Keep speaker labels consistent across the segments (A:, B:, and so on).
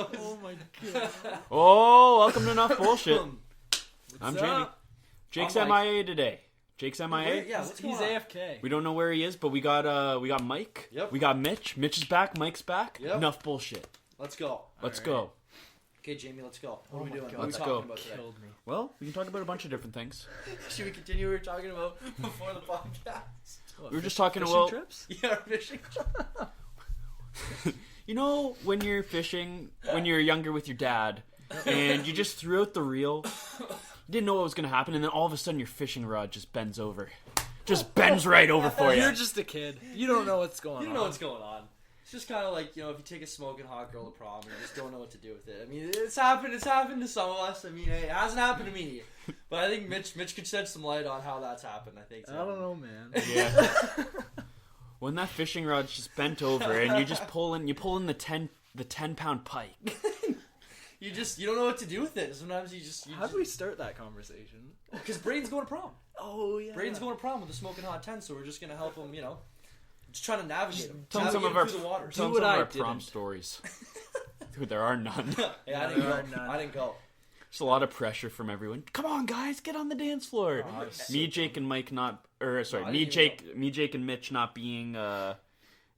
A: Oh my god.
B: Oh, welcome to Nuff Bullshit. I'm
A: What's
B: Jamie.
A: up?
B: Jake's
C: I'm Mike.
B: MIA today. Jake's MIA.
C: Yeah,
A: He's AFK.
B: We don't know where he is, but we got Mike.
C: Yep.
B: We got Mitch. Mitch is back. Mike's back.
C: Yep.
B: Nuff Bullshit.
C: Let's go.
B: Let's
A: Alright.
B: go.
C: Okay, Jamie, let's go. What are we
A: my
C: doing?
A: God.
C: What are we
B: Let's
C: talking
B: go.
C: about today?
A: Killed me.
B: Well, we can talk about a bunch of different things.
C: Should we continue what we were talking about before the podcast?
A: What,
B: We were just talking
A: fishing
B: about
A: trips?
C: Yeah, fishing.
B: You know, when you're fishing, when you're younger with your dad, and you just threw out the reel, you didn't know what was going to happen, and then all of a sudden your fishing rod just bends over. Just bends right over for you.
A: You're just a kid. You don't know what's going on.
C: You don't know what's going on. It's just kind of like, if you take a smoking hot girl to prom and you just don't know what to do with it. I mean, it's happened to some of us. I mean, hey, it hasn't happened to me. But I think Mitch could shed some light on how that's happened, I think.
A: I don't know, man.
B: Yeah. When that fishing rod's just bent over and you just pull in the 10-pound pike.
C: You don't know what to do with it. Sometimes you
A: How do we start that conversation?
C: Because Braden's going to prom.
A: Oh, yeah.
C: Braden's going to prom with a smoking hot 10, so we're just going to help him, just trying to navigate him.
B: Tell him some of our
C: through the waters.
B: Tell him
A: what
B: some of
A: I
B: our prom
A: didn't.
B: stories. Dude, there are none.
C: Hey, I
A: No,
C: didn't
A: there
C: go.
A: are none.
C: I didn't go.
B: There's a lot of pressure from everyone. Come on, guys, get on the dance floor.
A: Oh,
B: Me, Jake, and Mike not, or sorry,
C: No, I
B: me,
C: didn't even
B: Jake, and Mitch not being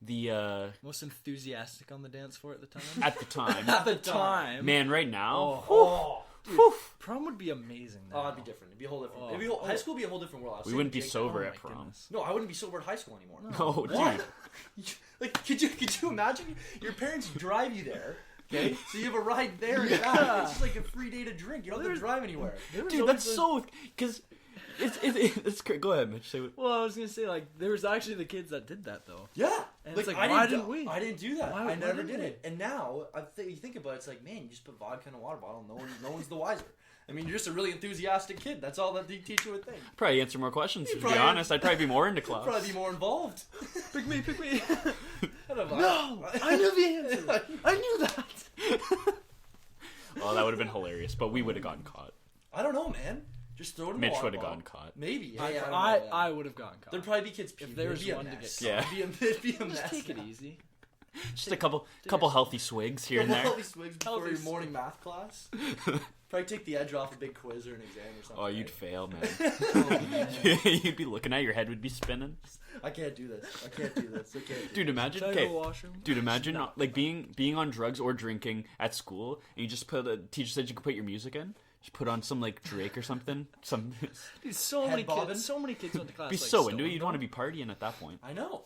B: the
A: Most enthusiastic on the dance floor at the time.
B: at the time.
A: At the time.
B: Man, right now,
C: Oh,
A: Dude, prom would be amazing now.
C: it'd be different. It'd be a whole different.
A: Oh.
C: High school would be a whole different world. I was
B: we
C: saying
B: wouldn't
C: to
B: be
C: Jake,
B: sober
A: Oh
B: at
A: my
B: prom.
A: goodness.
C: No, I wouldn't be sober at high school anymore.
B: Oh,
C: What?
B: dude.
C: Like, could you imagine your parents drive you there? Okay, so you have a ride there and back. It's just like a free day to drink. You don't have to drive anywhere.
A: There was
B: Dude,
A: always
B: that's
A: those-
B: so, because it's great. Go ahead, Mitch. Say what.
A: Well, I was gonna say, there was actually the kids that did that though.
C: Yeah,
A: And it's like,
C: I
A: why
C: didn't
A: didn't we?
C: I didn't do that.
A: Why
C: I never
A: didn't
C: did
A: we?
C: it. And now, you think about it, it's like, man, you just put vodka in a water bottle. No one's the wiser. I mean, you're just a really enthusiastic kid. That's all that the teacher would think.
B: Probably answer more questions. To be
C: probably-
B: honest, I'd probably be more into
C: You'd
B: class.
C: probably be more involved.
A: Pick me.
C: I don't know.
A: No, I knew the answer. I knew that.
B: Oh, that would have been hilarious, but we would have gotten caught.
C: I don't know, man. Just throw it in the
B: Mitch
C: water
B: would have
C: bottle.
B: gotten caught.
C: Maybe. Hey, I don't know,
A: I
C: man.
A: would have gotten caught.
C: There'd probably be kids puking.
A: If there was
C: It'd be a
A: one to
C: mess.
A: get
B: Yeah.
C: It'd be a
A: Just
C: mess.
A: take it easy.
B: Just a couple healthy swigs here and there.
C: Healthy swigs before
A: Healthy
C: your morning math class. Probably take the edge off a big quiz or an exam or something.
B: Oh, you'd
C: right?
B: fail, man.
A: Oh, man.
B: You'd be looking at your head would be spinning.
C: I can't do this. I can't do this. I can't.
B: Dude, imagine.
A: Should I go
B: Okay,
A: washroom?
B: dude, imagine like being on drugs or drinking at school, and you just put. The teacher said you could put your music in. Just put on some like Drake or something. Some.
A: Dude, so
C: Head
A: many
C: bobbing?
A: kids. So many kids went to class.
B: Be
A: like,
B: so into it.
A: stoned
B: You'd
A: though.
B: want to be partying at that point.
C: I know.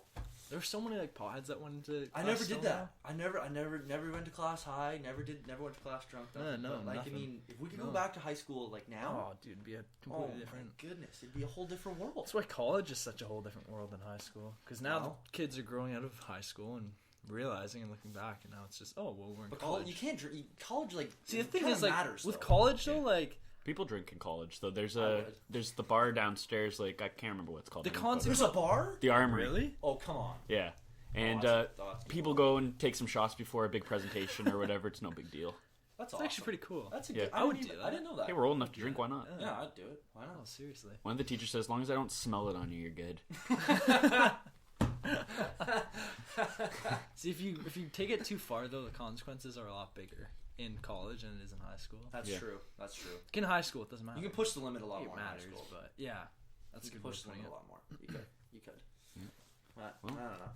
A: There were so many potheads that went to.
C: I
A: class
C: never did
A: stoned
C: that.
A: though.
C: I never went to class high. Never went to class drunk. Nothing.
A: No,
C: But, like
A: nothing.
C: I mean, if we could go
A: No.
C: back to high school like now,
A: Oh, dude, it'd be a
C: oh
A: completely
C: my
A: different.
C: goodness, it'd be a whole different world.
A: That's why college is such a whole different world than high school. Because now
C: Wow.
A: the kids are growing out of high school and realizing and looking back, and now it's just, oh, well, we're in
C: But
A: college.
C: you can't drink. College like
A: See, the
C: it
A: thing
C: kinda
A: is, like,
C: matters,
A: with
C: though.
A: college though, like
B: People drink in college, though. There's
C: would.
B: the bar downstairs. Like I can't remember what it's called.
A: The
B: now, but-
A: concept-
C: There's a bar.
B: The Armory.
A: really.
C: Oh come on.
B: Yeah, and
C: that's
B: people go and take some shots before a big presentation or whatever. It's no big deal.
C: That's
A: It's actually pretty cool.
C: That's a
B: Yeah.
C: good.
A: I would do
C: I
A: that.
C: didn't know that.
B: Hey, we're old enough to drink. Why not?
C: Yeah, I'd do it. Why
A: Oh,
C: not?
A: seriously.
B: One of the teachers says, as long as I don't smell it on you, you're good.
A: See, if you take it too far though, the consequences are a lot bigger in college than it is in high school.
C: That's
B: Yeah.
C: true. That's true.
A: Like, in high school, it doesn't matter.
C: You can push the limit a lot
A: it
C: more in high
A: matters,
C: school.
A: but yeah, that's
C: You
A: a
C: can
A: good
C: push the
A: way of
C: limit
A: putting
C: a lot more. You could. You could. But,
B: Well,
C: I don't know.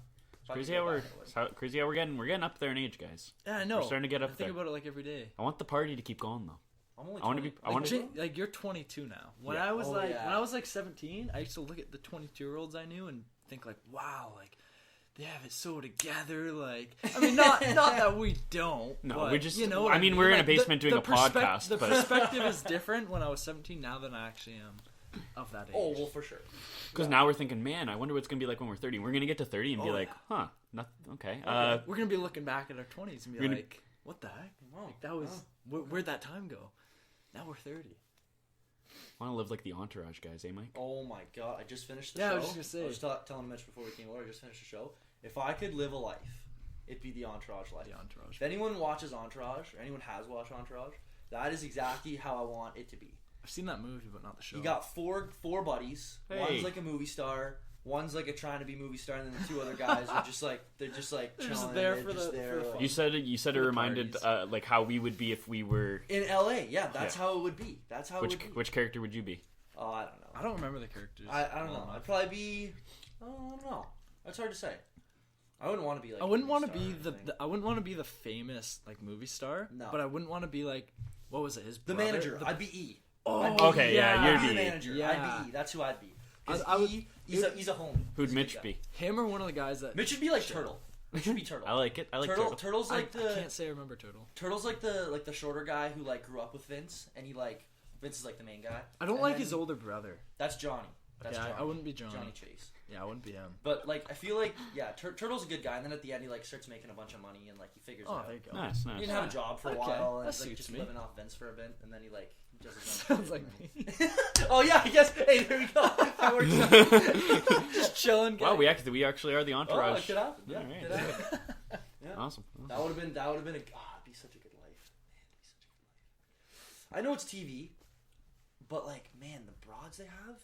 C: If I
B: Crazy
C: could
B: how
C: go
B: we're
C: back, I would.
B: crazy how we're getting up there in age, guys.
A: it. Yeah, I know.
B: We're starting to get
A: I
B: up
A: think
B: there.
A: about it like every day.
B: I want the party to keep going though.
C: I'm only
B: I wanna be-
C: 20.
B: I wanna
A: Like, like you're 22 now. When
B: Yeah.
A: I was
C: Oh,
A: like
C: yeah.
A: when I was like 17, I used to look at the 22-year-olds I knew and think like, wow, like they have it so together. Like, I mean, not that we don't.
B: No,
A: but,
B: we just-
A: you know.
B: I
A: what
B: mean, we're in a
A: Like,
B: basement doing a podcast,
A: The
B: but-
A: perspective is different when I was 17 now than I actually am of that age.
C: Oh well, for sure.
B: Because now we're thinking, man, I wonder what it's gonna be like when we're 30. We're gonna get to 30 and be
A: Oh,
B: like,
A: yeah.
B: huh, not okay.
A: We're gonna be looking back at our 20s and be
B: We're gonna-
A: like, what the heck?
C: Wow.
A: Like, that was where'd that time go? Now we're 30.
B: Want to live like the Entourage guys, eh, Mike?
C: Oh my god! I just finished the
A: Yeah,
C: show.
A: I was just gonna say.
C: I was telling Mitch before we came over. I just finished the show. If I could live a life, it'd be the Entourage life.
A: The Entourage.
C: If anyone watches Entourage or anyone has watched Entourage, that is exactly how I want it to be.
A: I've seen that movie, but not the show.
C: You got four buddies.
B: Hey.
C: One's like a movie star. One's like a trying to be movie star, and then the two other guys are just like they're just like
A: They're
C: chilling.
A: just there
C: they're
A: for
C: just
A: the-
C: there,
A: for the
C: like-
A: fun.
B: You said it
A: the
B: reminded like how we would be if we were.
C: in LA. Yeah, that's how it would be. That's how
B: Which
C: it would be.
B: which character would you be?
C: Oh, I don't know.
A: I don't remember the characters.
C: I don't know. I'd probably be. Oh, I don't know. That's hard to say. I wouldn't want to be like.
A: I wouldn't
C: want
A: want to be the I wouldn't want to be the famous like movie star.
C: No.
A: But I wouldn't want to be like, what was it? His
C: the
A: brother?
C: manager.
A: The-
C: I'd be E.
A: Oh,
C: I'd be
B: okay, yeah, you'd
C: I'd be
B: be
C: the
B: E.
C: manager.
A: Yeah.
C: I'd be E. That's who I'd be. 'Cause
A: I would-
C: he's a homie.
B: Who'd
C: He's a
B: Mitch
C: good
B: be?
C: guy.
A: him or one of the guys that.
C: Mitch would be like Turtle. Mitch would be Turtle.
B: I like it. I like Turtle.
C: Turtle's
A: I,
C: like
A: I
C: the
A: can't say I remember Turtle.
C: Turtle's like the shorter guy who like grew up with Vince, and Vince is like the main guy.
A: I don't
C: And
A: like
C: then-
A: his older brother.
C: That's Johnny. That's
A: Yeah,
C: Johnny.
A: I wouldn't be Johnny.
C: Johnny Chase.
A: Yeah, I wouldn't be him.
C: But like I feel like Turtle's a good guy, and then at the end he like starts making a bunch of money and like he figures it
A: Oh,
C: out.
A: there you go.
B: Nice,
C: He
B: nice.
C: didn't have a job for a
A: Okay,
C: while, and
A: that
C: like
A: suits
C: just
A: me.
C: living off Vince for a bit, and then he like does his own
A: Sounds
C: thing.
A: like me.
C: Oh yeah, I guess. Hey, there we go. That works out.
A: Just chilling.
B: Wow,
A: getting-
B: we actually are the
C: Oh,
B: entourage.
C: it could happen. Yeah,
B: Alright.
C: it could happen. Yeah.
B: Awesome.
C: That would have been a. It'd be such a good life. Man, it'd be such a good life. I know it's TV, but like, man, the broads they have.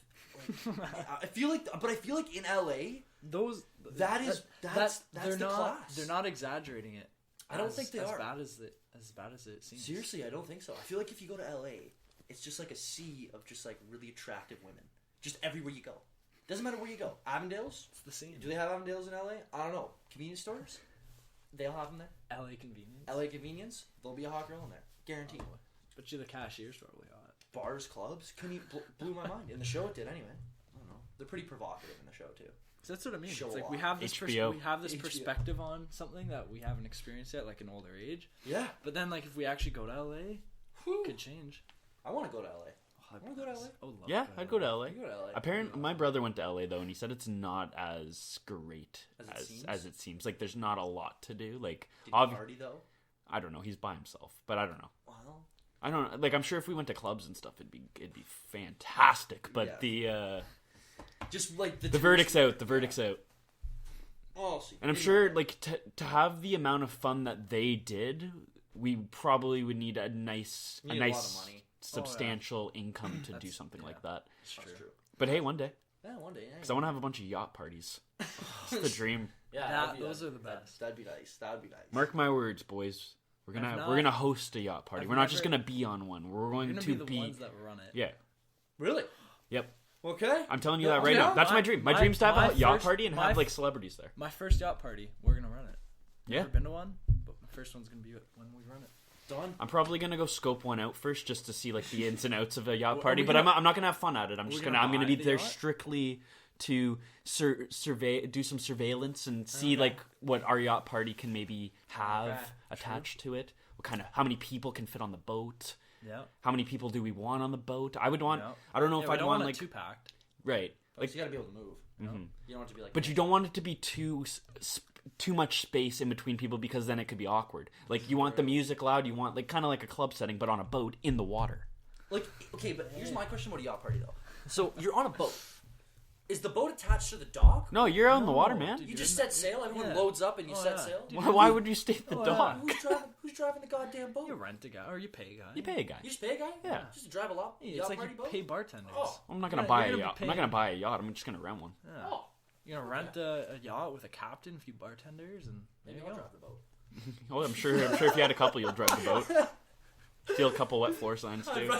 C: Like, I feel like in LA,
A: Those
C: that's
A: they're
C: the
A: not
C: class.
A: they're not exaggerating it.
C: I don't think they
A: as
C: are.
A: bad as it seems.
C: Seriously, I don't think so. I feel like if you go to LA, it's just like a sea of just like really attractive women, just everywhere you go. Doesn't matter where you go. Avondale's.
A: It's the scene.
C: Do they have Avondale's in LA? I don't know. Convenience stores. They'll have them there.
A: LA convenience.
C: LA convenience. There'll be a hot girl in there, guaranteed.
A: Oh, but you the cashier's probably hot.
C: Bars, clubs, couldn't even blew my mind. In the show, it did anyway. I don't know. They're pretty provocative in the show too.
A: So that's what I mean.
C: Show
A: It's like
C: off.
A: we have this
B: HBO.
C: HBO.
A: perspective on something that we haven't experienced yet, like an older age.
C: Yeah.
A: But then, like, if we actually go to LA,
C: Whew.
A: it could change.
C: I want to go to LA.
A: Oh,
C: Wanna go to LA?
A: I would love
B: Yeah, I'd go to LA.
C: You go to LA.
B: Apparently, my brother went to LA though, and he said it's not as great
C: As it seems?
B: it seems. Like, there's not a lot to do. Like,
C: Did you party though?
B: I don't know. He's by himself, but I don't know.
C: Well,
B: I don't know. Like, I'm sure if we went to clubs and stuff, it'd be fantastic. But
C: just like
B: the verdict's out. The verdict's out.
C: Oh, see.
B: And I'm sure, like, to have the amount of fun that they did, we probably would need a nice,
C: You need a lot of money.
B: substantial income to do something like that.
A: It's
C: That's true.
B: But hey, one day,
C: Yeah, one day.
B: because I want to have a bunch of yacht parties. It's the dream.
C: Yeah,
A: those are the best.
C: That'd be nice. That'd be nice.
B: Mark my words, boys. We're
A: I've
B: gonna
A: not-
B: host a yacht party.
A: I've
B: We're not just
A: never-
B: gonna be on one. We're
A: We're
B: going
A: gonna
B: to
A: be the ones that run it.
B: Yeah.
C: Really?
B: Yep.
C: Okay.
B: I'm telling you
C: Yeah,
B: that right
C: yeah,
B: now. That's my dream. My dream's to have
A: my
B: a yacht
A: first-
B: party and
A: my
B: have like
A: f-
B: celebrities there.
A: My first yacht party, we're gonna run it.
B: Yeah.
A: Never been to one, but my first one's gonna be when we run it.
C: Done.
B: I'm probably gonna go scope one out first just to see like the ins and outs of a yacht
A: Are
B: party,
A: we
B: but
A: gonna-
B: I'm not gonna have fun at it. I'm just
A: gonna
B: I'm gonna be
A: buy the
B: there
A: yacht?
B: strictly to do some surveillance and see like what our yacht party can maybe have
C: Okay,
B: attached to it. What kind of how many people can fit on the boat?
A: Yeah.
B: How many people do we want on the boat? I would want.
A: Yeah.
B: I don't know
A: Yeah,
B: if
A: we
B: I'd
A: don't
B: want
A: want
B: like
A: it too packed.
B: right.
C: Like,
B: Like,
C: you gotta be able to move. You, know?
B: Mhm.
C: You don't want it to be like.
B: but you don't want it to be too much space in between people because then it could be awkward. Like you want the music loud. You want like kind of like a club setting, but on a boat in the water.
C: Like, okay, but here's my question about a yacht party though. So you're on a boat. Is the boat attached to the dock?
B: No, you're out in the
A: No,
B: water, man.
A: dude.
C: You just set sail. Everyone
A: Yeah.
C: loads up and you
A: Oh,
C: set
A: yeah.
C: sail.
A: Dude,
B: Why would you stay at the
A: Oh, yeah.
B: dock?
C: Who's driving the goddamn boat?
A: You rent a guy or you pay a guy.
B: You pay a guy.
C: You just pay a guy?
B: Yeah.
C: Just to drive a lot.
A: Yeah,
C: yacht
A: it's like
C: party
A: you
C: boat?
A: pay bartenders.
C: Oh.
B: I'm not gonna
A: Yeah,
B: buy
A: you're
B: a
A: gonna be
B: yacht. I'm
A: paying-
B: not gonna buy a yacht. I'm just gonna rent one.
A: Yeah.
C: Oh.
A: You're gonna rent a yacht with a captain, a few bartenders, and there
C: Maybe
A: you
C: I'll
A: go.
C: drive the boat.
B: Oh, I'm sure if you had a couple, you'll drive the boat. Steal a couple wet floor signs too.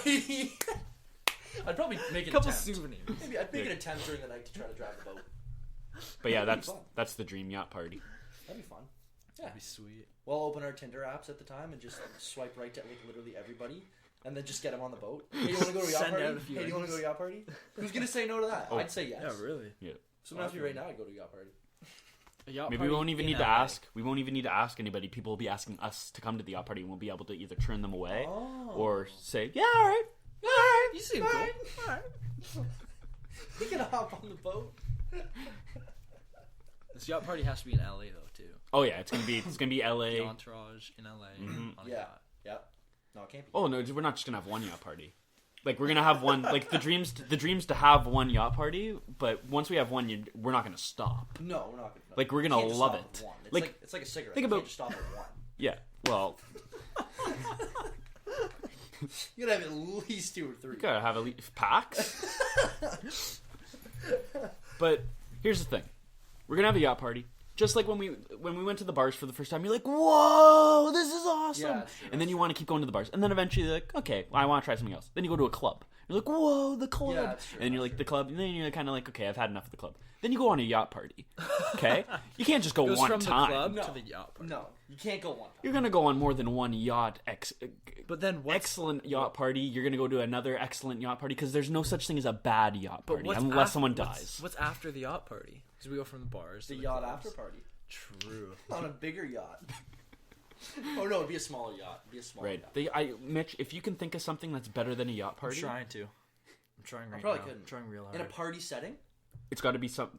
C: I'd probably make
A: A
C: an
A: couple
C: attempt.
A: souvenirs.
C: Maybe I'd make an attempt during the night to try to drive the boat.
B: But yeah,
C: That'd be
B: that's
C: fun.
B: the dream yacht party.
C: That'd be fun. Yeah.
A: That'd be sweet.
C: We'll open our Tinder apps at the time and just swipe right to like literally everybody, and then just get them on the boat. Hey, you want to go to a yacht
A: Send
C: party?
A: out a few
C: Hey, do you want to go to a yacht party? Who's gonna say no to that?
B: Oh.
C: I'd say yes.
A: Yeah, really.
C: Someone asked me right now, I'd go to a yacht party.
A: A yacht
B: Maybe we
A: party
B: won't even
A: in
B: need to
A: LA.
B: ask. We won't even need to ask anybody. People will be asking us to come to the yacht party, and we'll be able to either turn them away
C: Oh.
B: or say, "Yeah, all right, all right."
A: You seem
C: All
A: cool.
C: right.
A: All right.
C: You can hop on the boat.
A: This yacht party has to be in LA though too.
B: Oh yeah, it's gonna be
A: The
B: LA.
A: entourage in LA
B: Mhm.
A: on a
C: Yeah.
A: yacht.
C: Yep. No, it can't be.
B: Oh no, we're not just gonna have one yacht party. Like we're gonna have one. Like the dreams to have one yacht party. But once we have one, we're not gonna stop.
C: No, we're not gonna.
B: Like, we're
C: You
B: gonna
C: can't just
B: love
C: stop
B: it.
C: at one. It's
B: Like,
C: like it's like a cigarette.
B: think
C: You
B: about-
C: can't just stop at one.
B: Yeah. Well,
C: You gotta have at least 2 or 3.
B: we gotta have at least packs. But Here's the thing. We're going to have a yacht party. Just like when we went to the bars for the first time, you're like, whoa, this is awesome.
C: Yeah, that's true,
B: and then you want to keep going to the bars. And then eventually you're like, okay, well, I want to try something else. Then you go to a club. You're like, whoa, the club.
C: Yeah, that's true,
B: and then you're like, the club. And then you're kind of like, okay, I've had enough of the club. Then you go on a yacht party. Okay? You can't just go
A: Goes
B: one
A: from
B: time.
A: the club
C: No.
A: to the yacht party.
C: No, you can't go one time.
B: You're going to go on more than one yacht.
A: But then what's
B: Excellent yacht party. You're going to go to another excellent yacht party because there's no such thing as a bad yacht party
A: what's
B: unless
A: af-
B: someone
A: what's-
B: dies.
A: What's after the yacht party? Because we go from the bars
C: The
A: to
C: yacht
A: clubs.
C: after party.
A: True.
C: On a bigger yacht. Oh no, it'd be a smaller yacht. It'd be a smaller
B: Right.
C: yacht.
B: Mitch, if you can think of something that's better than a yacht
A: I'm
B: party,
A: trying to. I'm trying right
C: probably
A: now.
C: couldn't.
A: I'm trying real hard.
C: In a party setting?
B: it's got to be some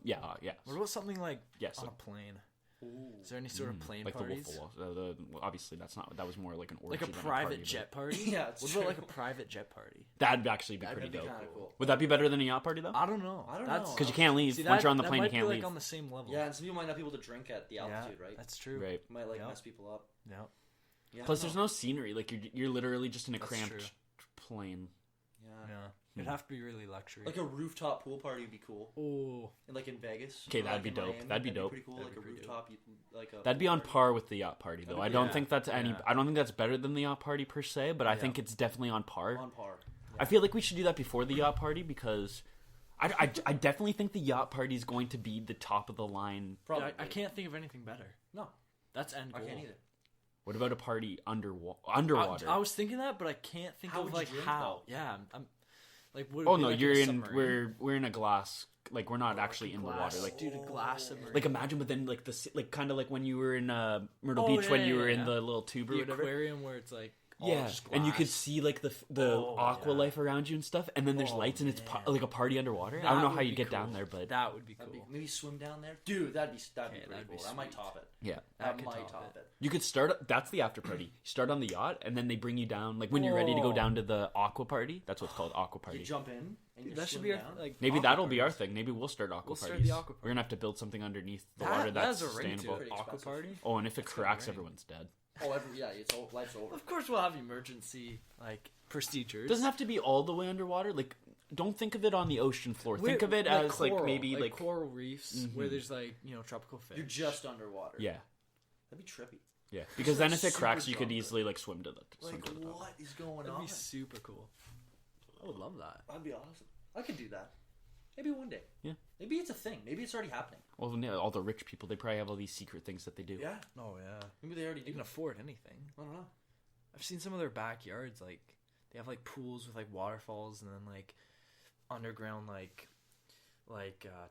B: yeah.
A: What about something like
B: Yes.
A: on a plane?
C: Ooh.
A: Is there any sort of plane
B: like
A: parties?
B: the Wolf of Wall. Obviously, that was more like an orgy
A: Like a
B: than
A: private
B: party, but
A: jet party?
C: Yeah, it's
A: What about like a
C: true.
A: private jet party?
B: That'd actually be pretty
C: That'd be
B: dope.
C: kind of cool.
B: Would that be better than a yacht party though?
A: I don't know.
C: I don't
A: That's-
C: know.
B: Because you can't leave.
A: See,
B: Once
A: that,
B: you're on the
A: that
B: plane, you
A: might
B: can't
A: be
B: leave.
A: like on the same level.
C: Yeah, and some people might not be able to drink at the altitude, right?
A: That's true.
B: Right.
C: It might like
A: Yeah.
C: mess people up.
A: Yeah.
C: Yeah,
B: Plus,
C: I
B: there's
C: don't know.
B: no scenery. Like you're literally just in a
A: That's
B: cramped
A: true.
B: plane.
C: Yeah.
A: It'd have to be really luxury.
C: Like a rooftop pool party would be cool.
A: oh,
C: And like in Vegas.
B: Okay,
C: or,
B: that'd
C: like,
B: be
C: in
B: dope.
C: Miami,
B: That'd be dope.
C: Pretty cool.
A: That'd
C: Like
A: be
C: a
A: pretty
C: rooftop. Like a
B: That'd be on
C: party.
B: par with the yacht party though.
C: That'd
B: I
C: be
B: don't
A: cool.
B: think that's any.
A: Yeah.
B: I don't think that's better than the yacht party per se, but I think it's definitely on par.
C: On par.
B: I feel like we should do that before the yacht party because I definitely think the yacht party is going to be the top of the line.
C: Probably.
A: I can't think of anything better.
C: No,
A: That's end
C: I
A: goal.
C: can't either.
B: What about a party underwater?
A: I was thinking that, but I can't think
C: How
A: of
C: would you
A: like
C: drink,
A: how.
C: though?
A: Yeah, I'm like. Would it
B: Oh
A: be,
B: no,
A: like,
B: you're
A: a
B: in.
A: submarine?
B: We're in a glass. Like we're not
A: Like
B: actually
A: a
B: in the
A: glass-
B: water. Like
A: dude, a glass submarine.
B: like imagine, but then like like kind of like when you were in Myrtle
A: Oh,
B: Beach
A: yeah,
B: when
A: yeah,
B: you were
A: yeah.
B: in the little tube or
A: the
B: whatever.
A: aquarium where it's like all
B: Yeah,
A: just
B: and you could
A: glass.
B: see like the
A: Oh,
B: aqua
A: yeah.
B: life around you and stuff, and then there's
A: Oh,
B: lights and it's
A: man.
B: like a party underwater. I
A: That
B: don't know
A: would
B: how you
A: be
B: get down
A: cool.
B: there, but
A: That would be cool.
C: Maybe swim down there, dude. That'd be
A: Okay,
C: pretty
A: that'd be
C: cool. That might
A: sweet.
C: top it.
B: yeah.
C: That
A: could
C: might
A: top
C: top
A: it.
C: it.
B: You could start. That's the after party. You start on the yacht, and then they bring you down. Like when you're ready to go
A: Whoa.
B: down to the aqua party. That's what's called aqua
C: You
B: party.
C: jump in and you
A: That should
C: swim
A: be our
C: down.
A: like.
B: Maybe
A: aqua
B: that'll be our
A: parties.
B: thing. Maybe we'll start aqua
A: We'll start
B: parties.
A: the aqua
B: We're gonna have to build something underneath the
A: That-
B: water
A: that
B: that's
A: has a ring to
B: sustainable.
A: it.
C: Pretty
A: Aqua
C: expensive.
A: party.
B: Oh, and if it
A: That's
B: cracks,
A: got a ring.
B: everyone's dead.
C: Oh, life's over.
A: Of course, we'll have emergency like procedures.
B: Doesn't have to be all the way underwater. Like, don't think of it on the ocean floor. Think of it as like
A: coral,
B: maybe like
A: coral reefs where
B: Mhm.
A: there's like tropical fish.
C: You're just underwater.
B: yeah,
C: That'd be trippy.
B: yeah. Because then if it
C: super
B: cracks, you could
C: drunk.
B: easily like swim to the
C: Like,
B: to the top.
C: what is going
A: That'd
C: on?
A: be super cool. I would love that.
C: That'd be awesome. I could do that. Maybe one day.
B: Yeah.
C: Maybe it's a thing. Maybe it's already happening.
B: Well, yeah, all the rich people, they probably have all these secret things that they do.
C: Yeah.
A: Oh yeah,
C: Maybe they already
A: you
C: do.
A: can afford anything.
C: I don't know.
A: I've seen some of their backyards. Like they have like pools with like waterfalls and then like underground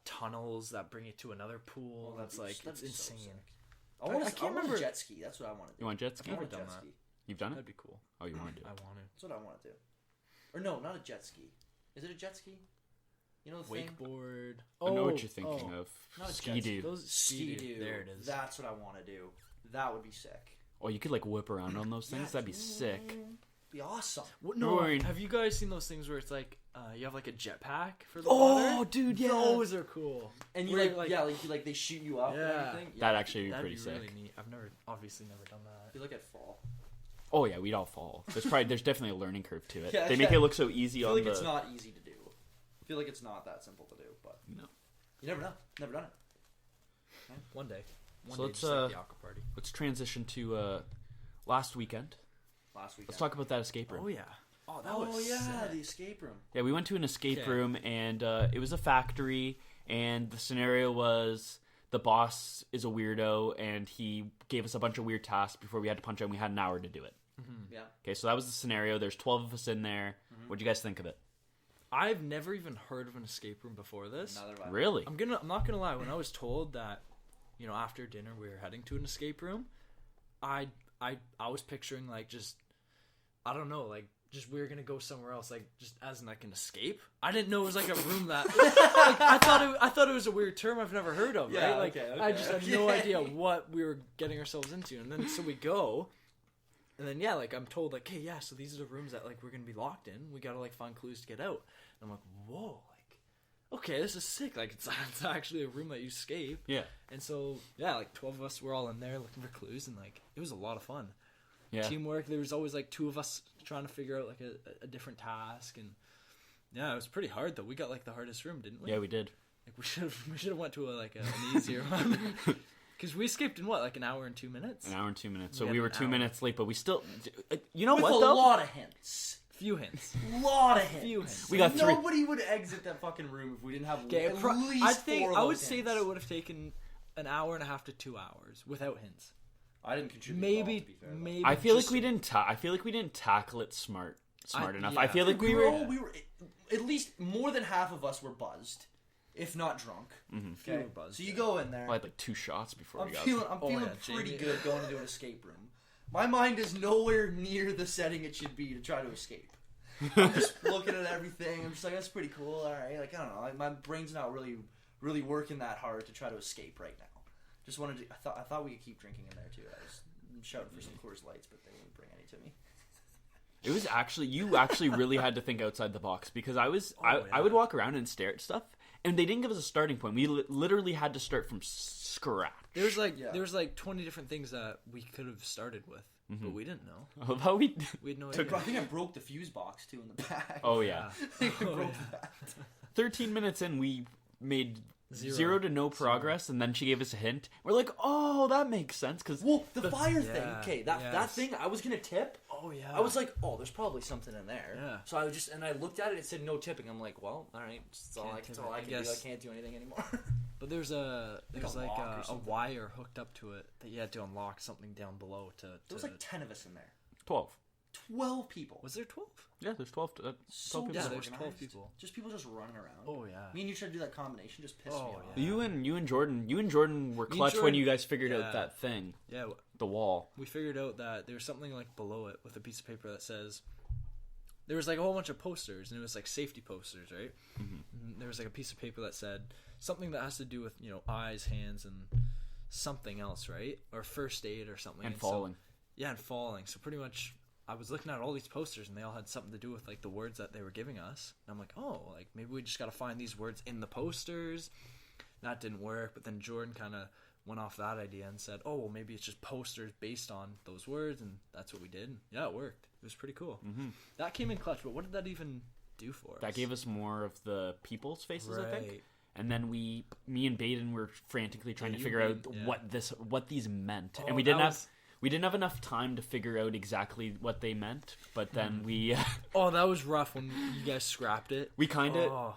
A: tunnels that bring you to another pool.
C: Well,
A: That's
C: that'd
A: it's
C: be so
A: insane.
C: sick.
A: I
C: I
A: can't
C: want
A: remember-
C: a jet ski. That's what I want to do.
B: You want jet ski?
C: I want a
A: Never done
C: jet
A: that.
C: ski.
B: You've done it?
A: That'd be cool.
B: Oh, you want to do
A: I
B: it?
A: want to.
C: That's what I want to do. Or no, not a jet ski. Is it a jet ski? You know the thing?
A: Wakeboard.
B: I know what you're thinking of.
C: Not a
B: Ski
C: jet ski.
B: dude.
A: Those
C: Ski-Doo.
A: There it is.
C: That's what I want to do. That would be sick.
B: Oh, you could like whip around on those things.
C: Yeah,
B: That'd be sick.
C: Be awesome.
A: What, no,
B: Right.
A: have you guys seen those things where it's like you have like a jetpack for the
B: Oh,
A: water?
B: dude, yeah.
A: Those are cool.
C: And you
A: Where,
C: like they shoot you up and
A: Yeah.
C: everything.
B: That'd actually be
A: That'd
B: pretty
A: be
B: sick.
A: really neat. I've obviously never done
C: I
A: that.
C: feel like I'd fall.
B: Oh yeah, we'd all fall. There's definitely a learning curve to it.
C: Yeah,
B: They make
C: yeah.
B: it look so easy
C: I feel
B: on
C: like
B: the.
C: it's not easy to do. I feel like it's not that simple to do, but
B: No.
C: you never know. Never done it.
A: One day.
B: So
A: One day,
B: let's,
A: just like the aqua party.
B: Let's transition to last weekend.
C: Last weekend.
B: Let's talk about that escape room.
A: Oh yeah. Oh, that
C: Oh
A: was
C: yeah,
A: sick.
C: the escape room.
B: Yeah, we went to an escape
A: Okay.
B: room, and it was a factory, and the scenario was the boss is a weirdo, and he gave us a bunch of weird tasks before we had to punch out, and we had an hour to do it.
C: Yeah.
B: Okay, so that was the scenario. There's 12 of us in there. What'd you guys think of it?
A: I've never even heard of an escape room before this.
C: Another one.
B: Really?
A: I'm not gonna lie. When I was told that, after dinner we were heading to an escape room, I was picturing like just, I don't know, like just we were gonna go somewhere else, like just as in like an escape. I didn't know it was like a room that. Like, I thought it was a weird term I've never heard of.
C: Yeah,
A: Right? Like
C: okay,
A: I just had no
C: okay.
A: idea what we were getting ourselves into, and then so we go. And then like I'm told like, hey, yeah, so these are the rooms that like we're gonna be locked in. We gotta like find clues to get out. And I'm like, whoa, like, okay, this is sick. Like it's actually a room that you escape.
B: Yeah.
A: And so yeah, like 12 of us were all in there looking for clues, and like it was a lot of fun.
B: Yeah.
A: Teamwork. There was always like two of us trying to figure out like a different task, and yeah, it was pretty hard though. We got like the hardest room, didn't we?
B: Yeah, we did.
A: Like we should have went to an easier one. Because we escaped in an hour and 2 minutes?
B: An hour and 2 minutes. So
A: We
B: we
A: had
B: were
A: an
B: 2
A: hour.
B: minutes late, but we still... You know
C: With
B: what,
C: a
B: though?
C: lot of hints.
A: Few hints.
C: Lot of hints.
A: Few hints.
B: We got three.
C: Nobody would exit that fucking room if we didn't have
A: Okay,
C: at least four of
A: I
C: those
A: would say
C: hints.
A: that it would have taken an hour and a half to 2 hours without hints.
C: I didn't contribute at all, to
A: Maybe,
C: be fair, though.
A: maybe.
B: I feel
A: just-
B: like we didn't. I feel like we didn't tackle it smart enough.
A: yeah.
B: I feel like we
C: were
B: were.
C: at least more than half of us were buzzed, if not drunk.
A: Few
C: Okay,
A: were buzzed,
C: so you
A: yeah.
C: go in there.
B: I had like 2 shots before
C: I'm
B: we got.
C: feeling
A: Oh, yeah,
C: pretty
A: Jamie.
C: good going into an escape room. My mind is nowhere near the setting it should be to try to escape. I'm just looking at everything. I'm just like, that's pretty cool. All right, like I don't know. Like, my brain's not really working that hard to try to escape right now. Just wanted to. I thought we could keep drinking in there too. I was shouting for some Coors Lights, but they wouldn't bring any to me.
B: It was actually you actually really had to think outside the box because I
A: yeah.
B: would walk around and stare at stuff and they didn't give us a starting point. We literally had to start from scratch.
A: There's like
C: Yeah.
A: 20 different things that we could have started with, but we didn't know.
B: Although we
A: We had no
C: I
A: idea.
C: think I broke the fuse box too in the back.
B: Oh yeah.
C: I think I broke that.
B: 13 minutes in we made
A: Zero.
B: zero to no progress and then she gave us a hint. We're like, "Oh, that makes sense cuz
C: Well, the fire thing.
A: yeah,
C: Okay, that
A: yes.
C: thing I was gonna tip.
A: Oh yeah.
C: I was like, oh, there's probably something in there.
A: Yeah.
C: So I looked at it. It said no tipping. I'm like, well, all right. That's all
A: Can't
C: I
A: tip
C: can do.
A: it.
C: I
A: I guess-
C: can't do anything anymore.
A: But there's
C: Like a
A: like
C: lock or
A: a
C: something.
A: wire hooked up to it that you had to unlock something down below to.
C: There was like 10 of us in there.
B: 12.
C: 12 people.
A: Was there 12?
B: Yeah, there's 12
C: so
B: 12 people.
A: Yeah, there's
C: disorganized.
A: 12 people.
C: Just people just running around.
A: Oh yeah.
C: Me and you tried to do that combination. Just pissed me
A: Oh,
C: off.
A: yeah.
B: You and Jordan were
A: Me and
B: clutch when
A: Jordan-
B: you guys figured
A: yeah.
B: out that thing,
A: Yeah,
B: the wall.
A: we figured out that there was something like below it with a piece of paper that says there was like a whole bunch of posters and it was like safety posters, right? And there was like a piece of paper that said something that has to do with eyes, hands, and something else, right? Or first aid or something.
B: And
A: so-
B: falling.
A: yeah, and falling. So pretty much, I was looking at all these posters and they all had something to do with like the words that they were giving us. And I'm like, oh, like maybe we just got to find these words in the posters. That didn't work. But then Jordan kind of went off that idea and said, oh, well, maybe it's just posters based on those words. And that's what we did. And yeah, it worked. It was pretty cool.
B: Mm-hmm.
A: That came in clutch. But what did that even do for us?
B: That gave us more of the people's faces, I think.
A: Right.
B: And then me and Baden were frantically trying to
A: you
B: figure
A: and
B: out
A: Baden, yeah.
B: what these meant,
A: Oh,
B: and we
A: that
B: didn't
A: was-
B: have enough time to figure out exactly what they meant. But then we
A: Oh, that was rough when you guys scrapped it.
B: we kind of
A: Oh.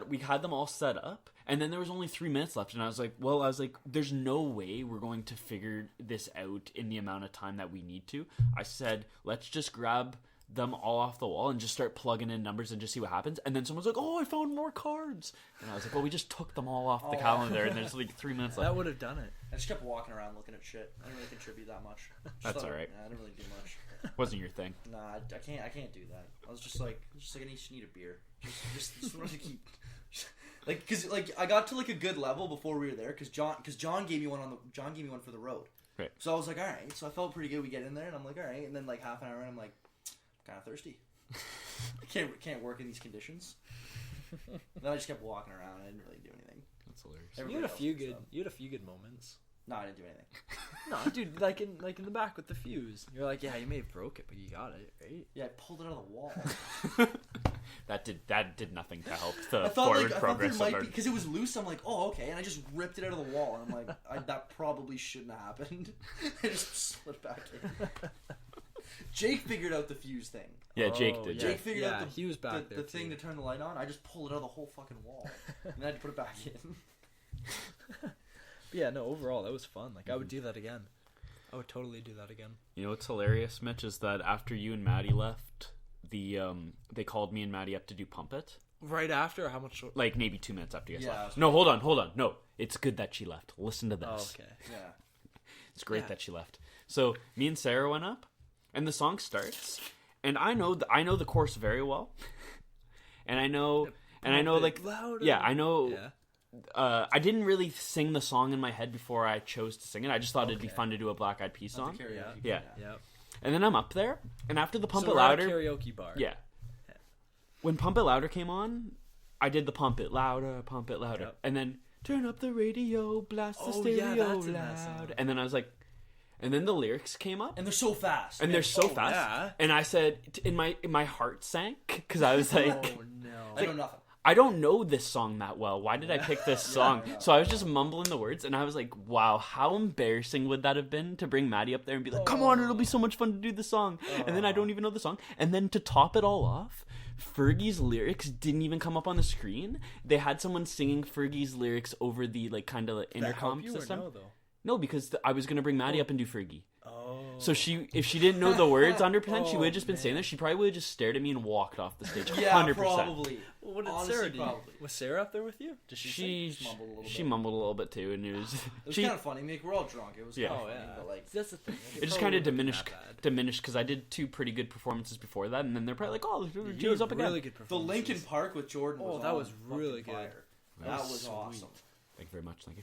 B: we had them all set up, and then there was only 3 minutes left, and I was like, there's no way we're going to figure this out in the amount of time that we need to. I said, let's just grab them all off the wall and just start plugging in numbers and just see what happens. And then someone's like, oh, I found more cards, and I was like, well, we just took them all off the calendar, and there's like 3 minutes left.
A: That would have done it.
C: I just kept walking around looking at shit. I didn't really contribute that much. Just
B: That's
C: thought-
B: all right.
C: Yeah, I didn't really do much.
B: Wasn't your thing.
C: Nah, I can't do that. I was just like I need a beer. Just wanted to keep because I got to like a good level before we were there because John gave me one for the road.
B: Right.
C: So I was like, all right. So I felt pretty good. We get in there and I'm like, all right. And then like half an hour in, I'm like, kind of thirsty. I can't work in these conditions. And then I just kept walking around. I didn't really do anything.
B: That's hilarious.
A: You had a
C: Everybody
A: few
C: else did
A: good.
C: stuff.
A: You had a few good moments.
C: No, I didn't do anything.
A: No, dude, like in the back with the fuse. You're like, yeah, you may have broke it, but you got it, right?
C: Yeah, I pulled it out of the wall.
B: That did nothing to help the
C: I thought
B: forward
C: there
B: progress
C: might
B: of our...
C: be because it was loose. I'm like, oh okay, and I just ripped it out of the wall. And I'm like, that probably shouldn't have happened. I just slid back in. Jake figured out the fuse thing.
B: Yeah, Jake
A: Oh,
B: did.
A: yeah.
C: Jake figured out
A: he was back
C: the
A: there
C: thing
A: too.
C: to turn the light on. I just pulled it out of the whole fucking wall, and then I had to put it back in.
A: But yeah, no, overall that was fun. Like I would do that again. I would totally do that again.
B: You know what's hilarious, Mitch, is that after you and Maddie left, they called me and Maddie up to do Pump It.
A: Right after, or how much?
B: Like maybe 2 minutes after you guys
C: Yeah,
B: left.
C: I was-
B: No, hold on. No, it's good that she left. Listen to this.
A: Oh, okay.
C: Yeah,
B: It's great
A: Yeah.
B: that she left. So me and Sarah went up, and the song starts, and I know the chorus very well, and I know like
A: Louder.
B: yeah, I know.
A: Yeah.
B: I didn't really sing the song in my head before I chose to sing it. I just thought it'd be
A: Okay.
B: fun to do a Black Eyed Peas
C: not
B: song.
C: the karaoke.
B: Yeah.
A: Yep.
B: And then I'm up there, and after the Pump
A: So
B: It
A: we're at a
B: Louder,
A: karaoke bar.
B: yeah. When Pump It Louder came on, I did the Pump It Louder,
A: Yep.
B: and then turn up the radio, blast the
A: Oh,
B: stereo
A: yeah, that's in that
B: loud.
A: song.
B: And then I was like, and then the lyrics came up,
C: And they're so fast.
B: and they're so
A: Oh,
B: fast.
A: yeah.
B: And I said, in my heart sank because I was like,
A: Oh no.
C: I know nothing.
B: I don't know this song that well. Why did I pick this song?
C: I know.
B: So I was just mumbling the words, and I was like, wow, how embarrassing would that have been to bring Maddie up there and be like, come on, it'll be so much fun to do the song. And then I don't even know the song. And then to top it all off, Fergie's lyrics didn't even come up on the screen. They had someone singing Fergie's lyrics over the like kind of intercom system.
A: No, though?
B: No, because I was gonna bring Maddie up and do Fergie.
A: Oh.
B: So if she didn't know the words 100%, she would have just been saying this. She probably would have just stared at me and walked off the stage. 100%.
C: Yeah, probably.
A: Well, what did
C: Honestly,
A: Sarah do?
C: probably.
A: Was Sarah up there with you? Did
B: She
C: mumbled a little
B: she
C: bit.
B: mumbled a little bit too, and it was
C: It was
B: she.
C: kind of funny. Like, we're all drunk. It was
B: Yeah.
C: kind of
A: Oh,
C: funny,
A: yeah.
C: but like,
A: That's the thing.
B: It just kind of diminished because I did 2 pretty good performances before that, and then they're probably like, "Oh, Gio's up again."
A: Really good
C: the
A: performances.
C: Lincoln Park with Jordan.
A: Oh,
C: Was
A: that
C: on
A: was really
C: fucking
A: good.
C: fire.
B: That
C: That
B: was
C: was
A: sweet.
C: awesome.
B: Thank you very much. Thank you.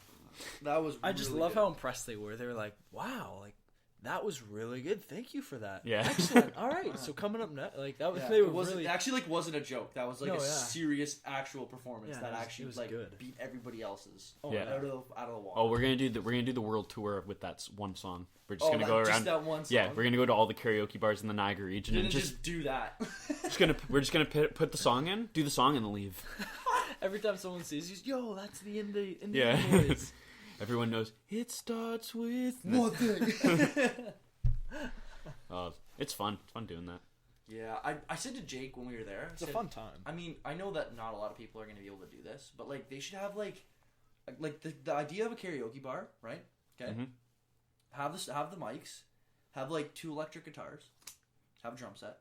C: That was.
A: I just
C: really
A: love
C: good.
A: how impressed they were. They were like, "Wow, like that was really good. Thank you for that.
B: Yeah.
A: Excellent. All right. So coming up next, like that was
C: Yeah,
A: they were
C: it wasn't,
A: really
C: actually like wasn't a joke. That was like
A: No,
C: a
A: yeah.
C: serious actual performance
A: Yeah,
C: that
A: it was-
C: actually
A: it was
C: like
A: good.
C: beat everybody else's.
A: Oh,
B: Yeah.
C: out of the wall.
B: Oh, we're gonna do the world tour with that one song. We're just gonna
C: that,
B: go
C: just
B: around.
C: that one song.
B: Yeah, we're gonna go to all the karaoke bars in the Niagara region
C: Didn't
B: and
C: just do that.
B: we're just gonna put the song in, do the song, and then leave.
A: every time someone sees you, yo, that's the indie
B: Yeah.
A: boys.
B: Everyone knows it starts with
C: One thing.
B: It's fun. It's fun doing that.
C: Yeah, I said to Jake when we were there,
A: It's a fun time.
C: I mean, I know that not a lot of people are going to be able to do this, but like they should have like the idea of a karaoke bar, right? Okay.
B: Mhm.
C: Have the mics, have like 2 electric guitars, have a drum set,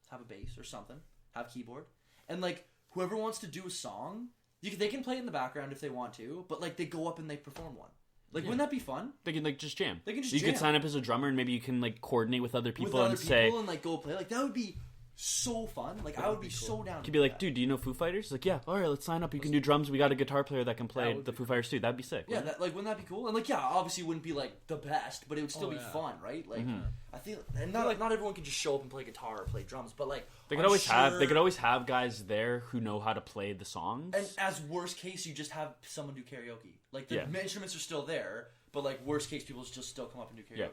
C: have a bass or something, have keyboard, and like whoever wants to do a song, they can play it in the background if they want to, but like they go up and they perform one. Like, wouldn't that be fun?
B: They can like just jam.
C: They can just
B: you
C: jam.
B: could sign up as a drummer and maybe you can like coordinate with other people
C: With other
B: and say,
C: and like go play. Like that would be so fun. Like I would be so down.
B: could be like, dude, do you know Foo Fighters? He's like, yeah, all right, let's sign up. You can do drums. We got a guitar player that can play
A: would
B: the
A: be
B: Foo Fighters too. That'd be sick.
C: Yeah,
B: wouldn't it?
C: that, like wouldn't that be cool? And like, yeah, obviously it wouldn't be like the best, but it would still
A: Oh,
C: be
A: yeah.
C: fun, right? Like,
B: Mm-hmm.
C: I feel, and not everyone can just show up and play guitar or play drums, but like
B: They could always have guys there who know how to play the songs.
C: And as worst case, you just have someone do karaoke. Like the
B: Yeah.
C: instruments are still there, but like worst case, people just still come up and do karaoke.
B: Yeah.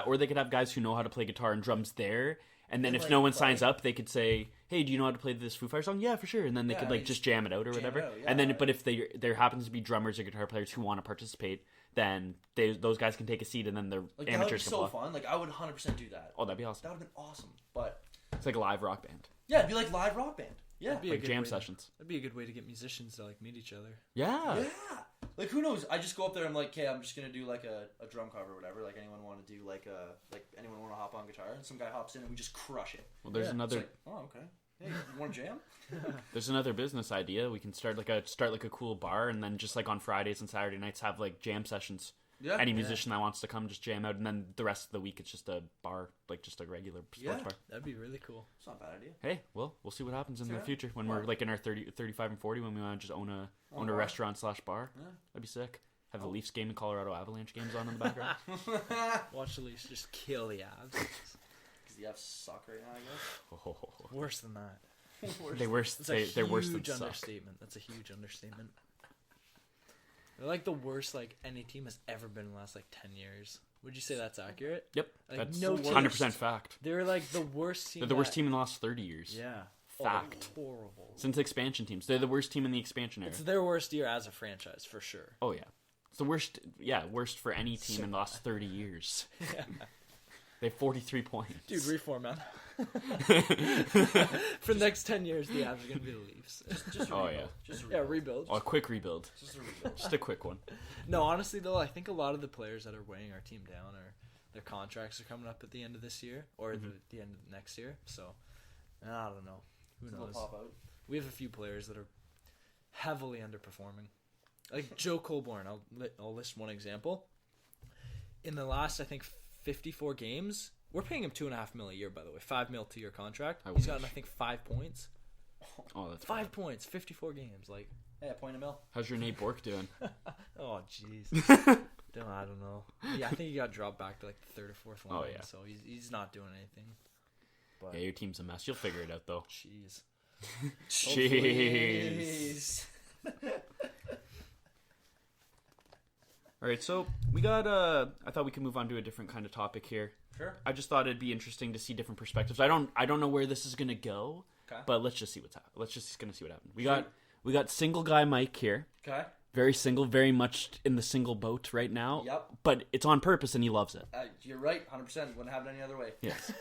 B: Or they could have guys who know how to play guitar and drums there. And then
C: And,
B: if
C: like,
B: no one
C: play.
B: signs up, they could say, "Hey, do you know how to play this Foo Fighters song?" Yeah, for sure. And then they
C: Yeah,
B: could
C: and
B: like
C: they
B: just jam it out or
C: jam it
B: whatever.
C: out,
B: And then,
C: yeah.
B: but if there happens to be drummers or guitar players who want to participate, then those guys can take a seat, and then the
C: Like that would be
B: amateurs can
C: so
B: play.
C: fun. Like I would 100% do that.
B: Oh, that'd be awesome.
C: That would have been awesome. But
B: It's like a live rock band,
C: yeah, it'd be like live rock band. Yeah.
A: That'd be a
B: like
A: good
B: jam
A: way
B: sessions.
A: That'd be a good way to get musicians to like meet each other.
B: Yeah.
C: Yeah. Like who knows? I just go up there. I'm like, okay, I'm just gonna do like a drum cover or whatever. Like anyone want to do like anyone want to hop on guitar? And some guy hops in and we just crush it.
B: Well, there's
A: Yeah.
B: another
C: It's like, oh okay. Hey, you want to jam?
B: there's another business idea. We can start like a cool bar, and then just like on Fridays and Saturday nights have like jam sessions.
C: Yeah.
B: Any musician that wants to come just jam out, and then the rest of the week it's just a bar, like just a regular sports
C: Yeah.
B: bar.
A: That'd be really cool.
C: It's not a bad idea.
B: Hey, well, we'll see what happens in the
C: Yeah.
B: future when
C: Yeah.
B: we're like in our 35 and 40 when we want to just own a
C: bar.
B: restaurant / bar.
C: Yeah.
B: That'd be sick. Have the Leafs game and Colorado Avalanche games on in the background.
A: Watch the Leafs just kill the Avs.
C: Because the Fs suck right now, I guess.
B: Oh,
A: Worse than that.
B: they're worse.
A: That's a
B: They're worse than
A: huge
B: suck.
A: understatement. That's a huge understatement. They're like the worst like any team has ever been in the last like 10 years. Would you say that's accurate?
B: Yep,
A: Like,
B: that's
A: no
B: 100% fact.
A: They're like the worst team.
B: They're the worst team in the last 30 years.
A: Yeah.
B: Fact.
A: Oh, horrible.
B: Since expansion teams, they're the worst team in the expansion era.
A: It's their worst year as a franchise for sure.
B: Oh yeah, it's the worst. Yeah, worst for any team in the last 30 years. They have 43 points.
A: Dude, reform, man. For the next 10 years, the Avs are going to be the Leafs.
C: Just a
B: Oh,
C: rebuild.
B: yeah.
C: Just a
A: Yeah,
C: rebuild.
A: rebuild.
B: Oh, a quick rebuild.
C: Just a rebuild.
B: Just a quick one.
A: No, honestly, though, I think a lot of the players that are weighing our team down are their contracts are coming up at the end of this year or the end of next year. So, I don't know. Who
C: They'll
A: knows?
C: pop out.
A: We have a few players that are heavily underperforming. Like Joe Colborne, I'll list one example. In the last, I think, 54 games, we're paying him $2.5 million a year, by the way. $5 million 2-year contract. He's gotten, I think, 5 points.
B: Oh, that's
A: 5 points, 54 games. Like,
C: Hey, a point a mil.
B: How's your Nate Bork doing?
A: oh, jeez. I don't know. Yeah, I think he got dropped back to like the third or fourth line.
B: Oh, yeah.
A: So he's not doing anything. But
B: Yeah, your team's a mess. You'll figure it out though.
A: jeez.
B: Jeez. All right, so we got. I thought we could move on to a different kind of topic here.
C: Sure.
B: I just thought it'd be interesting to see different perspectives. I don't know where this is gonna go,
C: Okay.
B: But let's just see what's happening. Let's just gonna see what happens. We got single guy Mike here.
C: Okay.
B: Very single, very much in the single boat right now.
C: Yep.
B: But it's on purpose, and he loves it.
C: You're right, 100%. Wouldn't have it any other way.
B: Yes.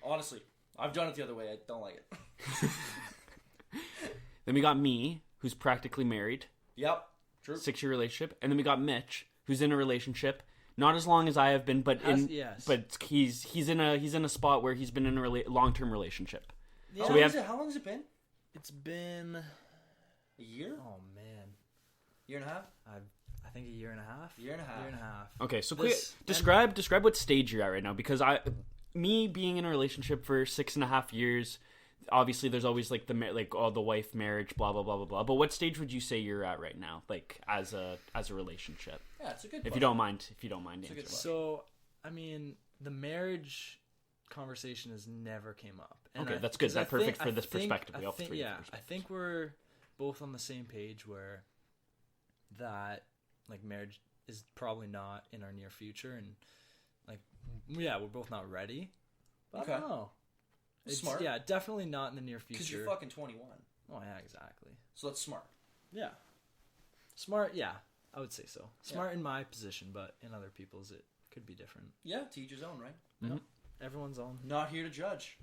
C: Honestly, I've done it the other way. I don't like it.
B: Then we got me, who's practically married.
C: Yep. True.
B: 6-year relationship, and then we got Mitch, who's in a relationship, not as long as I have been, but he's in a spot where he's been in a long-term relationship.
C: Yeah.
B: So
C: How long has it been?
A: It's been
C: a year.
A: Oh man,
C: Year and a half.
A: I think a year and a half.
C: Year and a half.
B: Okay, so describe what stage you're at right now, because me being in a relationship for 6.5 years. Obviously, there's always like the wife marriage, blah blah blah blah blah. But what stage would you say you're at right now, like as a relationship?
C: Yeah, it's a good.
B: If you don't mind answering.
A: So, I mean, the marriage conversation has never came up. And
B: okay, that's good. That's perfect for this perspective. We all three. Yeah,
A: I think we're both on the same page where that like marriage is probably not in our near future, and like we're both not ready. But
C: okay.
A: I don't know. It's,
C: smart.
A: Yeah, definitely not in the near future.
C: Because you're fucking 21.
A: Oh, yeah, exactly.
C: So that's smart.
A: Yeah. Smart, yeah. I would say so. Smart in my position, but in other people's it could be different.
C: Yeah, to each his own, right?
B: Mm-hmm.
A: Yep. Everyone's own.
C: Not here to judge.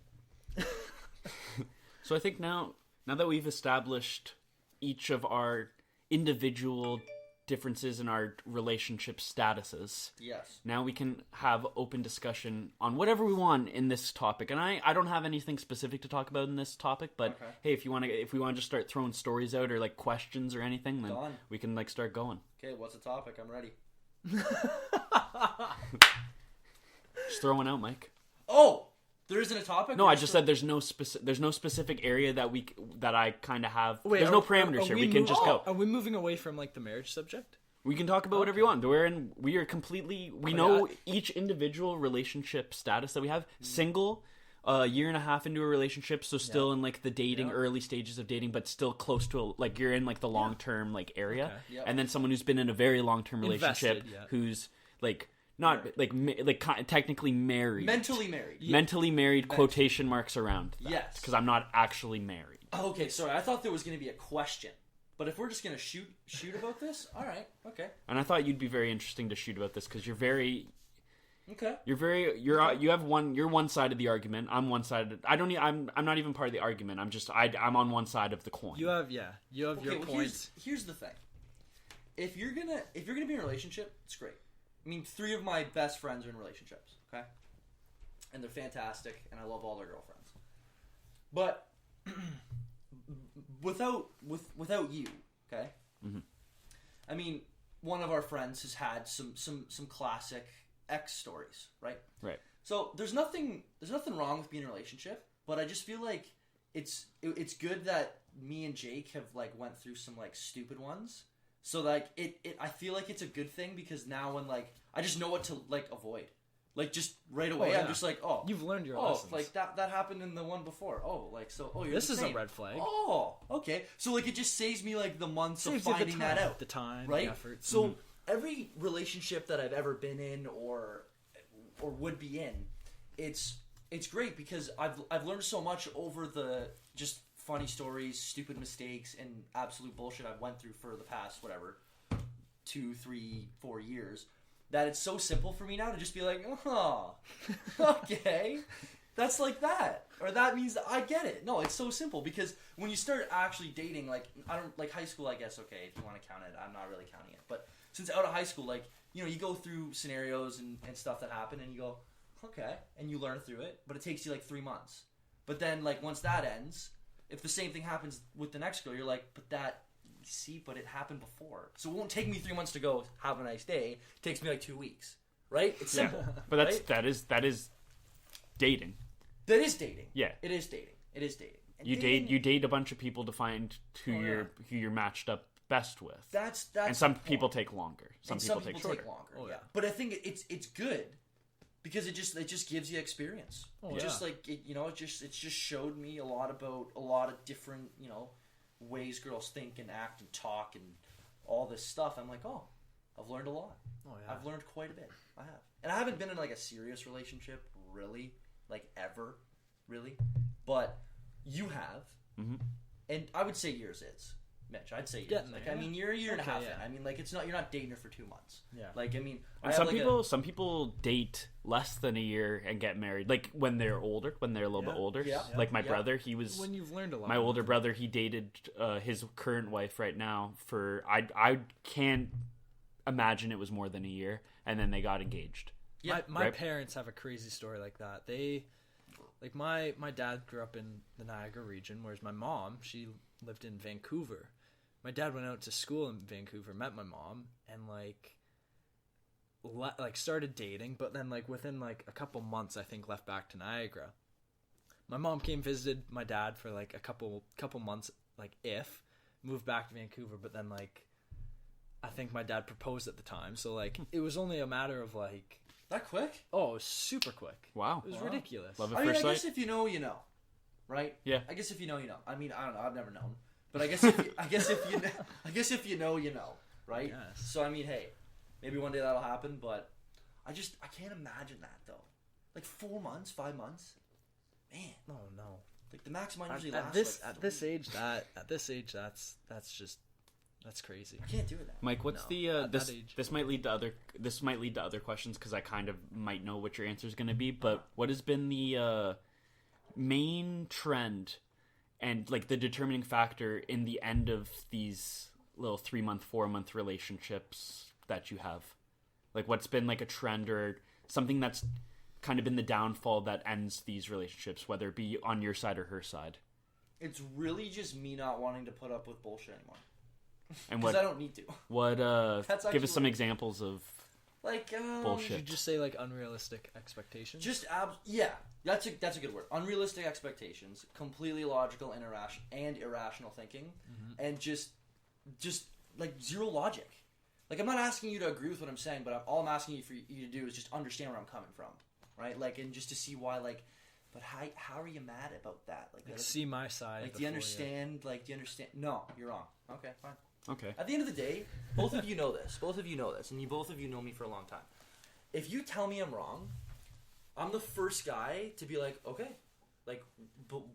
B: So I think now that we've established each of our individual differences in our relationship statuses.
C: Yes.
B: Now we can have open discussion on whatever we want in this topic. And I don't have anything specific to talk about in this topic, but hey, if we want to just start throwing stories out or like questions or anything, then we can like start going.
C: Okay, what's the topic? I'm ready.
B: Just throw one out, Mike.
C: Oh, there isn't a topic?
B: No, I just said there's no specific area that I kind of have. There's no parameters here. We can just go.
A: Are we moving away from like the marriage subject?
B: We can talk about whatever you want. We are completely. We know each individual relationship status that we have. Single, a year and a half into a relationship, so still in like the dating early stages of dating, but still close to like you're in like the long term like area. Okay. Yep. And then someone who's been in a very long term relationship, who's like. Not technically married.
C: Mentally married.
B: Yeah. Mentally married, quotation marks around that.
C: Yes.
B: Because I'm not actually married.
C: Okay, sorry. I thought there was going to be a question. But if we're just going to shoot about this, all right, okay.
B: And I thought you'd be very interesting to shoot about this because you're very...
C: Okay.
B: You have you're one side of the argument. I'm one side. I'm not even part of the argument. I'm on one side of the coin.
A: You have your points.
C: Here's the thing. If you're going to be in a relationship, it's great. I mean, 3 of my best friends are in relationships, okay? And they're fantastic, and I love all their girlfriends. But without you, okay?
B: Mm-hmm.
C: I mean, one of our friends has had some classic ex stories, right?
B: Right.
C: So there's nothing wrong with being in a relationship, but I just feel like it's good that me and Jake have like went through some like stupid ones. So like I feel like it's a good thing because now when like I just know what to like avoid, like just right away I'm just like
A: you've learned your lessons.
C: Like that happened in the one before. You're
A: this
C: the
A: is
C: same.
A: a red flag.
C: Oh, okay. So like it just saves me like the months of finding that out,
A: the time,
C: right?
A: The effort.
C: So every relationship that I've ever been in or would be in, it's great because I've learned so much over the just funny stories, stupid mistakes, and absolute bullshit I've went through for the past, 2, 3, 4 years, that it's so simple for me now to just be like, oh, okay, that's like that. Or that means that I get it. No, it's so simple because when you start actually dating, like, I don't, like high school, I guess, okay, if you want to count it, I'm not really counting it. But since out of high school, like, you know, you go through scenarios and stuff that happen and you go, okay, and you learn through it, but it takes you like 3 months. But then, like, once that ends, if the same thing happens with the next girl, you're like, but it happened before. So it won't take me 3 months to go, have a nice day. It takes me like 2 weeks. Right? It's simple.
B: Yeah. But that is dating.
C: That is dating.
B: Yeah.
C: It is dating. And
B: you date a bunch of people to find who you're matched up best with.
C: That's
B: and some people take longer. Some people take shorter.
C: Longer. Oh, yeah. But I think it's good. Because it just gives you experience. Just like it just showed me a lot about a lot of different ways girls think and act and talk and all this stuff. I'm like, I've learned a lot. Oh yeah, I've learned quite a bit. I have, and I haven't been in like a serious relationship really, like ever, really. But you have,
B: Mhm.
C: and I would say yours is. Mitch, I'd say yours.
A: Getting
C: Like,
A: there,
C: I mean, you're a year and a
A: Okay,
C: half
A: yeah.
C: in. I mean, like, it's not, you're not dating her for 2 months.
A: Yeah.
C: Like, I mean,
B: And some people date less than a year and get married, like when they're older, when they're a little bit older.
C: Yeah.
B: Like my
C: Yeah.
B: brother, he was
A: When you've learned a lot.
B: my older brother. He dated his current wife right now for I can't imagine it was more than a year, and then they got engaged.
C: Yeah.
A: My
B: Right.
A: parents have a crazy story like that. They, like my dad grew up in the Niagara region, whereas my mom, she lived in Vancouver. My dad went out to school in Vancouver, met my mom, and like started dating, but then like within like a couple months, I think left back to Niagara. My mom came visited my dad for like a couple months, like moved back to Vancouver, but then like I think my dad proposed at the time, so like it was only a matter of like.
C: That quick?
A: Oh, it was super quick.
B: Wow,
A: It was
C: Wow.
A: ridiculous.
B: Love at
C: I mean,
B: first
C: I guess
B: sight.
C: if you know, you know, right?
B: Yeah.
C: I guess if you know, you know. I mean, I don't know. I've never known, but I guess if you, I guess if you know, you know, right?
A: Yes.
C: So I mean, hey, maybe one day that'll happen, but I can't imagine that though. Like 4 months, 5 months, man.
A: Oh no.
C: Like the maximum usually
A: At
C: lasts.
A: this at this age that's crazy.
C: I can't do it now.
B: Mike, what's
A: No,
B: the
A: at
B: this
A: that age.
B: this might lead to other questions because I kind of might know what your answer is going to be. But what has been the main trend and like the determining factor in the end of these little 3-month, 4-month relationships that you have? Like, what's been like a trend or something that's kind of been the downfall that ends these relationships, whether it be on your side or her side?
C: It's really just me not wanting to put up with bullshit anymore.
B: And
C: Because
B: what
C: I don't need to.
B: what
C: That's
B: give
C: actually
B: us some examples of
C: Like
B: bullshit.
A: Did you just say like unrealistic expectations?
C: Just yeah, that's a good word. Unrealistic expectations, completely illogical and irrational thinking, and just like zero logic. Like I'm not asking you to agree with what I'm saying, but all I'm asking you for you to do is just understand where I'm coming from, right? Like and just to see why like, but how are you mad about that? Like
A: see my side.
C: like do you understand? Like do you understand? No, you're wrong. Okay, fine.
B: Okay.
C: At the end of the day, both of you know this. Both of you know this, and both of you know me for a long time. If you tell me I'm wrong, I'm the first guy to be like, okay, like,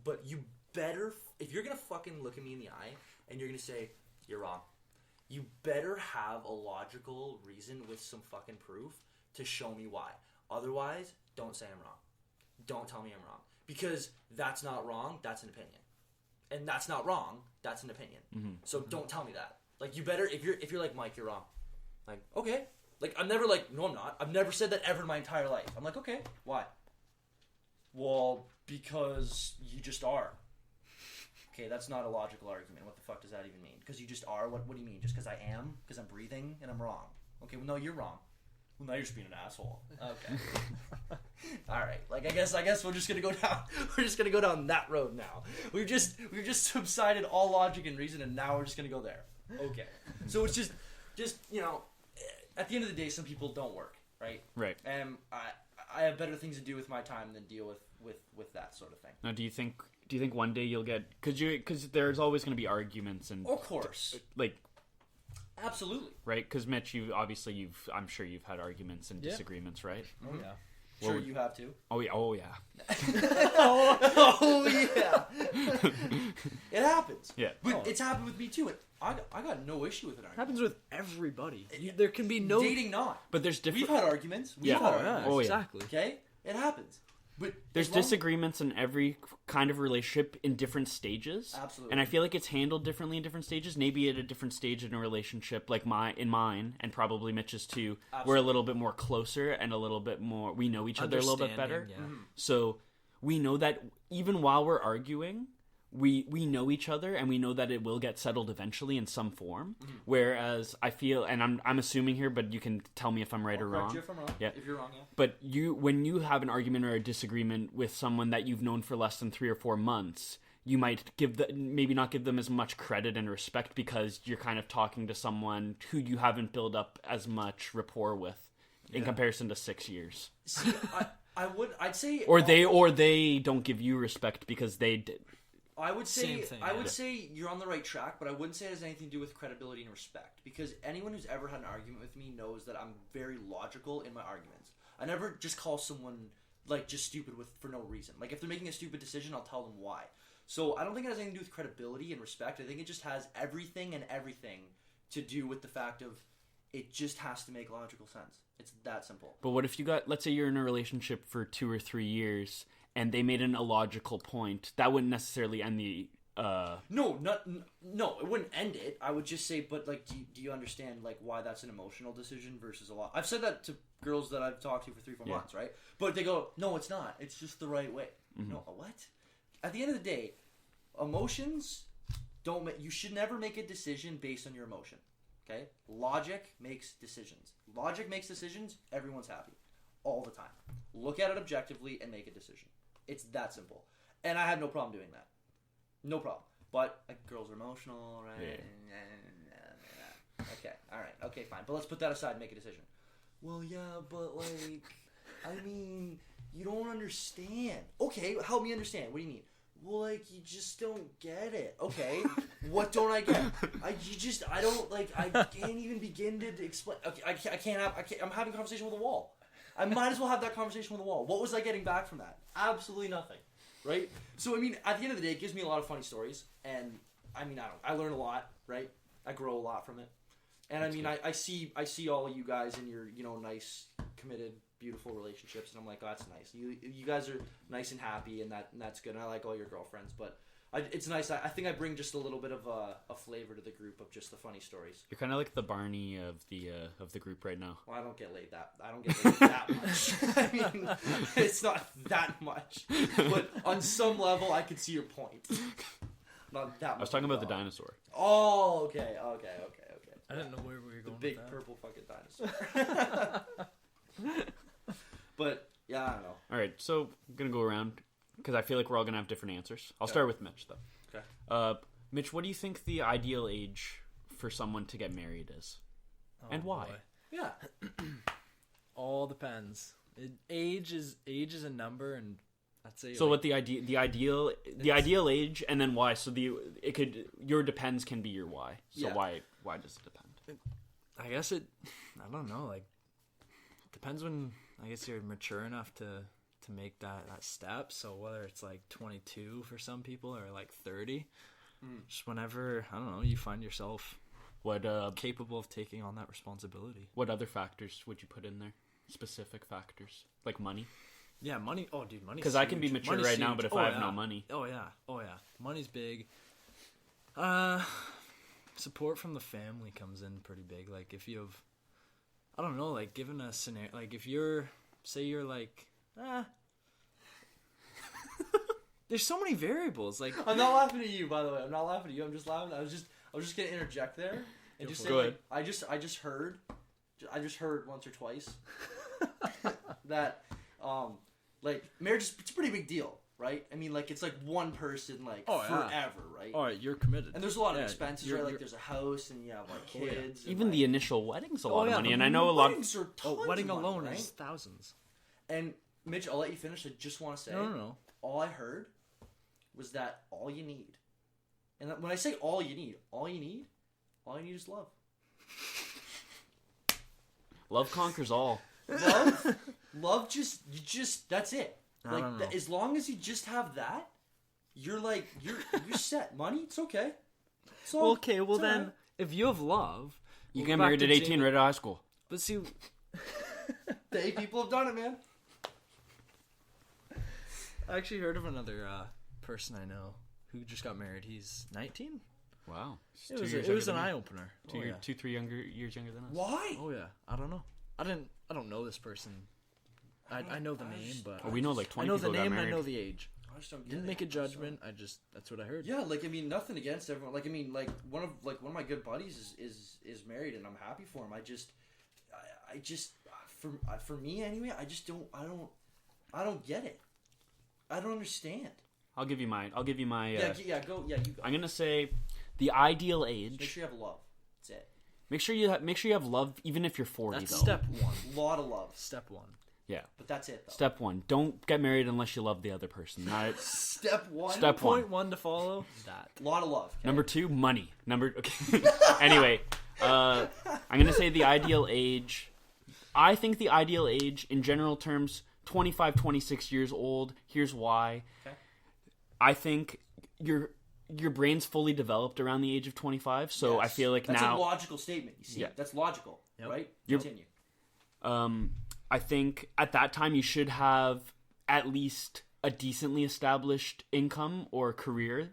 C: but you better, if you're gonna fucking look at me in the eye and you're gonna say you're wrong, you better have a logical reason with some fucking proof to show me why. Otherwise, don't say I'm wrong. Don't tell me I'm wrong because that's not wrong. That's an opinion. And that's not wrong. That's an opinion. So don't tell me that. Like you better if you're like Mike, you're wrong. Like okay. Like I'm never like no I'm not. I've never said that ever in my entire life. I'm like okay. Why? Well, because you just are. Okay, that's not a logical argument. What the fuck does that even mean? Because you just are. What do you mean? Just because I am? Because I'm breathing and I'm wrong. Okay, well no, you're wrong. Well, now you're just being an asshole. Okay. All right. Like I guess we're just gonna go down. We're just gonna go down that road now. We've just subsided all logic and reason, and now we're just gonna go there. Okay. So it's just you know, at the end of the day, some people don't work, right?
B: Right.
C: And I have better things to do with my time than deal with that sort of thing.
B: Now, do you think one day you'll get because there's always going to be arguments and
C: Of course.
B: like
C: Absolutely.
B: right? Because Mitch, I'm sure you've had arguments and disagreements, right?
A: Oh yeah.
C: Sure, you have to.
B: Oh yeah, oh yeah.
C: Oh yeah. It happens.
B: Yeah.
C: But it's happened with me too. And I got no issue with an argument.
A: Happens with everybody. There can be no
C: Dating not.
B: But there's different.
C: We've had arguments. We've
B: Yeah.
C: had
A: Oh yeah.
C: arguments.
B: Oh, yeah.
A: Exactly.
C: Okay? It happens. But
B: There's
C: as long-
B: disagreements in every kind of relationship in different stages.
C: Absolutely.
B: And I feel like it's handled differently in different stages. Maybe at a different stage in a relationship, like mine, and probably Mitch's too, we're a little bit more closer and a little bit more. We know each other a little bit better.
A: Understanding, yeah.
B: So we know that even while we're arguing, we know each other and we know that it will get settled eventually in some form. Whereas I feel, and I'm assuming here, but you can tell me if I'm right or
C: Correct
B: wrong.
C: you if I'm wrong.
B: Yeah.
C: If you're wrong, yeah.
B: But when you have an argument or a disagreement with someone that you've known for less than 3 or 4 months, you might maybe not give them as much credit and respect because you're kind of talking to someone who you haven't built up as much rapport with in comparison to 6 years.
C: See, I'd say
B: Or they don't give you respect because they did.
C: I would say
A: Same thing,
C: I
A: yeah.
C: would say you're on the right track, but I wouldn't say it has anything to do with credibility and respect. Because anyone who's ever had an argument with me knows that I'm very logical in my arguments. I never just call someone like just stupid for no reason. Like if they're making a stupid decision, I'll tell them why. So I don't think it has anything to do with credibility and respect. I think it just has everything to do with the fact of it just has to make logical sense. It's that simple.
B: But what if you got, let's say you're in a relationship for 2 or 3 years and they made an illogical point? That wouldn't necessarily end the...
C: No, it wouldn't end it. I would just say, but like, do you understand like why that's an emotional decision versus a lot? I've said that to girls that I've talked to for 3-4 months, right? But they go, no, it's not. It's just the right way.
B: Mm-hmm.
C: No, what? At the end of the day, emotions you should never make a decision based on your emotion. Okay? Logic makes decisions. Logic makes decisions. Everyone's happy all the time. Look at it objectively and make a decision. It's that simple. And I have no problem doing that. No problem. But like, girls are emotional, right? Yeah. Okay, all right, okay, fine. But let's put that aside and make a decision. Well, yeah, but like, I mean, you don't understand. Okay, help me understand. What do you mean? Well, like, you just don't get it. Okay, what don't I get? I can't even begin to explain. Okay, I'm having a conversation with a wall. I might as well have that conversation with a wall. What was I getting back from that? Absolutely nothing. Right? So, I mean, at the end of the day, it gives me a lot of funny stories. And, I mean, I learn a lot, right? I grow a lot from it. And, I mean, I see all of you guys in your, nice, committed, beautiful relationships. And I'm like, oh, that's nice. You guys are nice and happy, and that's good. And I like all your girlfriends. But it's nice. I think I bring just a little bit of a flavor to the group of just the funny stories.
B: You're kind of like the Barney of the group right now.
C: Well, I don't get laid that much. I mean, it's not that much. But on some level, I could see your point. Not that much.
B: I was talking about the dinosaur.
C: Oh, okay.
A: I didn't know where we were going.
C: The big
A: with that.
C: purple fucking dinosaur. But yeah, I don't know.
B: All right, so I'm gonna go around because I feel like we're all gonna have different answers. I'll start with Mitch though.
C: Okay.
B: Mitch, what do you think the ideal age for someone to get married is, and why?
A: Boy.
C: Yeah.
A: All depends. Age is a number, and I'd say.
B: So what the ideal age, and then why? So your depends can be your why. So why does it depend?
A: I guess I don't know. Like, depends when I guess you're mature enough to make that step. So whether it's like 22 for some people or like 30, just whenever, I don't know, you find yourself capable of taking on that responsibility.
B: What other factors would you put in there? Specific factors like money.
A: Yeah, money. Oh, dude, money.
B: Because I can be mature
A: money's
B: right now,
A: huge.
B: but if I have no money.
A: Oh yeah. Money's big. Support from the family comes in pretty big. Like if you have, I don't know, like given a scenario, like if you're like, there's so many variables. Like
C: I'm not laughing at you, by the way. I'm not laughing at you. I'm just laughing. I was just gonna interject there and just say, like, I just heard once or twice that like marriage is, it's a pretty big deal, right? I mean, like, it's like one person, like, forever, right?
A: All right, you're committed.
C: And there's a lot of expenses, right? Like, there's a house, and you have, like, kids. And,
B: even
C: like,
B: the initial wedding's a lot of money, and I
C: the
B: know a lot.
C: Weddings are tons
A: wedding
C: of money,
A: alone
C: right?
A: is thousands.
C: And Mitch, I'll let you finish. I just want to say,
A: No.
C: all I heard was that all you need, and when I say all you need is love.
B: Love conquers all.
C: Love just that's it. Like, as long as you just have that, you're set. Money, it's okay.
A: Well, then, if you have love,
B: you get married at 18 right out of high school.
A: But see,
C: people have done it, man.
A: I actually heard of another person I know who just got married. He's 19.
B: Wow,
A: It was an eye opener.
B: 3 years younger than us.
C: Why?
A: Oh yeah, I don't know. I don't know this person. I know the name, but
B: we know like 20
A: I know
B: people
A: the
B: got
A: name
B: married.
A: and I know the age.
C: I just don't get
A: Didn't
C: it.
A: make a judgment. That's what I heard.
C: Yeah, like, I mean, nothing against everyone. Like, I mean, like, one of my good buddies is married, and I'm happy for him. I just for me anyway, I don't get it. I don't understand.
B: I'll give you my.
C: Go. Yeah, you go.
B: I'm gonna say the ideal age.
C: Make sure you have love. That's it.
B: Make sure you have love, even if you're 40.
A: That's
B: though.
A: step one.
C: A lot of love.
A: Step one.
B: Yeah.
C: But that's it, though.
B: Step 1. Don't get married unless you love the other person.
C: Step 1.
B: Step 1.
A: Point 1 to follow. That.
C: A lot of love. Okay?
B: Number 2, money. Okay. Anyway, I'm gonna say the ideal age. I think the ideal age, in general terms, 25, 26 years old. Here's why.
C: Okay.
B: I think your brain's fully developed around the age of 25. So
C: Yes.
B: I feel like
C: that's
B: now
C: a logical statement. You see,
B: Yeah.
C: that's logical, right?
B: You're-
C: Continue.
B: I think at that time you should have at least a decently established income or career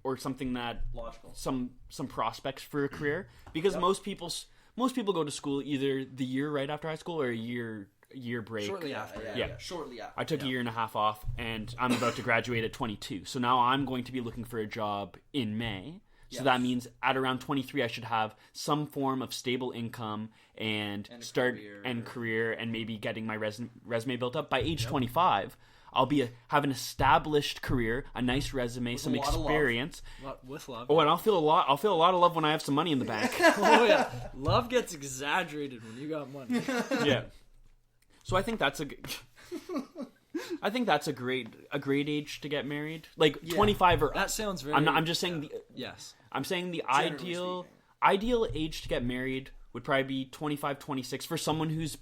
B: or something that
C: Logical.
B: some prospects for a career, because most people go to school either the year right after high school or a year break.
A: Shortly
C: Yeah,
A: after.
C: yeah. Shortly after.
B: I took a year and a half off, and I'm about to graduate at 22. So now I'm going to be looking for a job in May. So that means at around 23, I should have some form of stable income and start career and maybe getting my resume built up. By age 25, I'll have an established career, a nice resume, some experience.
A: With love.
B: Oh, and I'll feel a lot of love when I have some money in the bank.
A: Oh yeah, love gets exaggerated when you got money.
B: Yeah. So I think that's a great age to get married. Like 25 or
A: That sounds very.
B: I'm just saying
A: yes.
B: I'm saying the
C: Generally
B: ideal age to get married would probably be 25, 26 for someone who's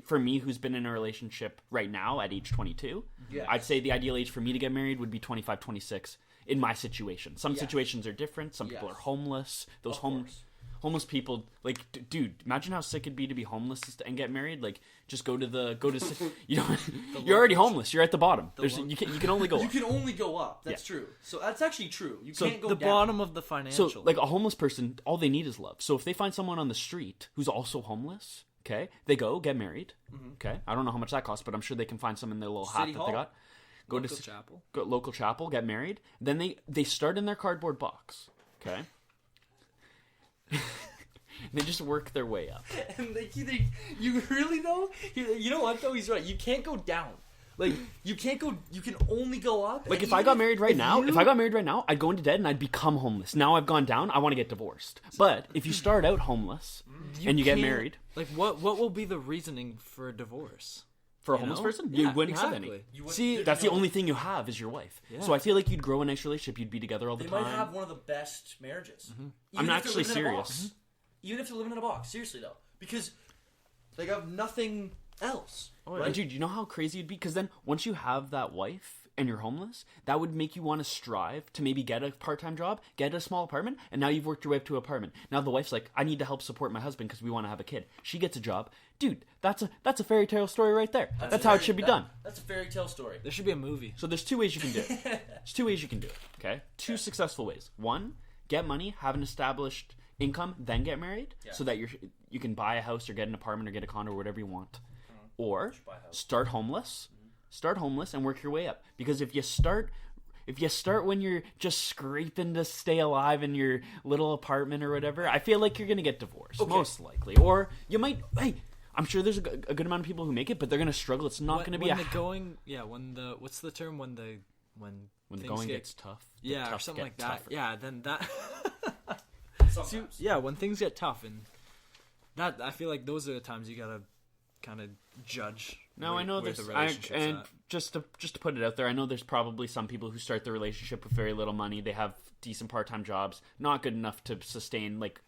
B: for me who's been in a relationship right now at age 22.
C: Yes.
B: I'd say the ideal age for me to get married would be 25, 26 in my situation. Some situations are different. Some people are homeless. Those homeless people, like, dude, imagine how sick it'd be to be homeless and get married. Like, just go to you know, you're already homeless. You're at the bottom. You can only go up.
C: You can only go up. That's true. So that's actually true. You can't go
A: the
C: down.
A: bottom of the financial.
B: So, like, a homeless person, all they need is love. So if they find someone on the street who's also homeless, okay, they go get married. Okay, I don't know how much that costs, but I'm sure they can find some in their little hat
C: City
B: that
C: Hall.
B: they got. Go
A: Local
B: to
A: chapel.
B: Go local chapel, get married. Then they start in their cardboard box. Okay. They just work their way up.
C: And you really know? You know what though? He's right. You can't go down. Like you can't go. You can only go up.
B: Like if I got married right now, I'd go into debt and I'd become homeless. Now I've gone down. I want to get divorced. But if you start out homeless and you get married,
A: like what will be the reasoning for a divorce?
B: for a homeless person, you wouldn't have any.
A: See,
B: That's the only thing you have is your wife.
A: Yeah.
B: So I feel like you'd grow a nice relationship. You'd be together all the
C: They
B: time.
C: might have one of the best marriages.
B: I'm actually serious.
C: Even if they're living in a box, seriously though, because they have nothing else.
B: Right? And dude, you know how crazy it'd be? Because then once you have that wife and you're homeless, that would make you want to strive to maybe get a part-time job, get a small apartment, and now you've worked your way up to an apartment. Now the wife's like, I need to help support my husband because we want to have a kid. She gets a job. Dude, that's a fairy tale story right there. That's how it should be done.
C: That's a fairy tale story.
A: there should be a movie.
B: So there's two ways you can do it. There's two ways you can do it, okay? Two successful ways. One, get money, have an established income, then get married, so that you can buy a house or get an apartment or get a condo or whatever you want. Or start homeless and work your way up. Because if you start when you're just scraping to stay alive in your little apartment or whatever, I feel like you're gonna get divorced, most likely. Or you might. Hey, I'm sure there's a good amount of people who make it, but they're gonna struggle. It's not gonna be
A: when the going. Yeah, what's the term when the
B: going gets tough.
A: Yeah,
B: tough
A: or something
B: get
A: like that.
B: tougher.
A: Yeah, then that.
C: Sometimes.
A: Yeah, when things get tough, and that I feel like those are the times you gotta kind of judge.
B: No, I know
A: where
B: there's
A: the relationship's
B: and
A: at.
B: just to put it out there, I know there's probably some people who start their relationship with very little money. They have decent part-time jobs, not good enough to sustain like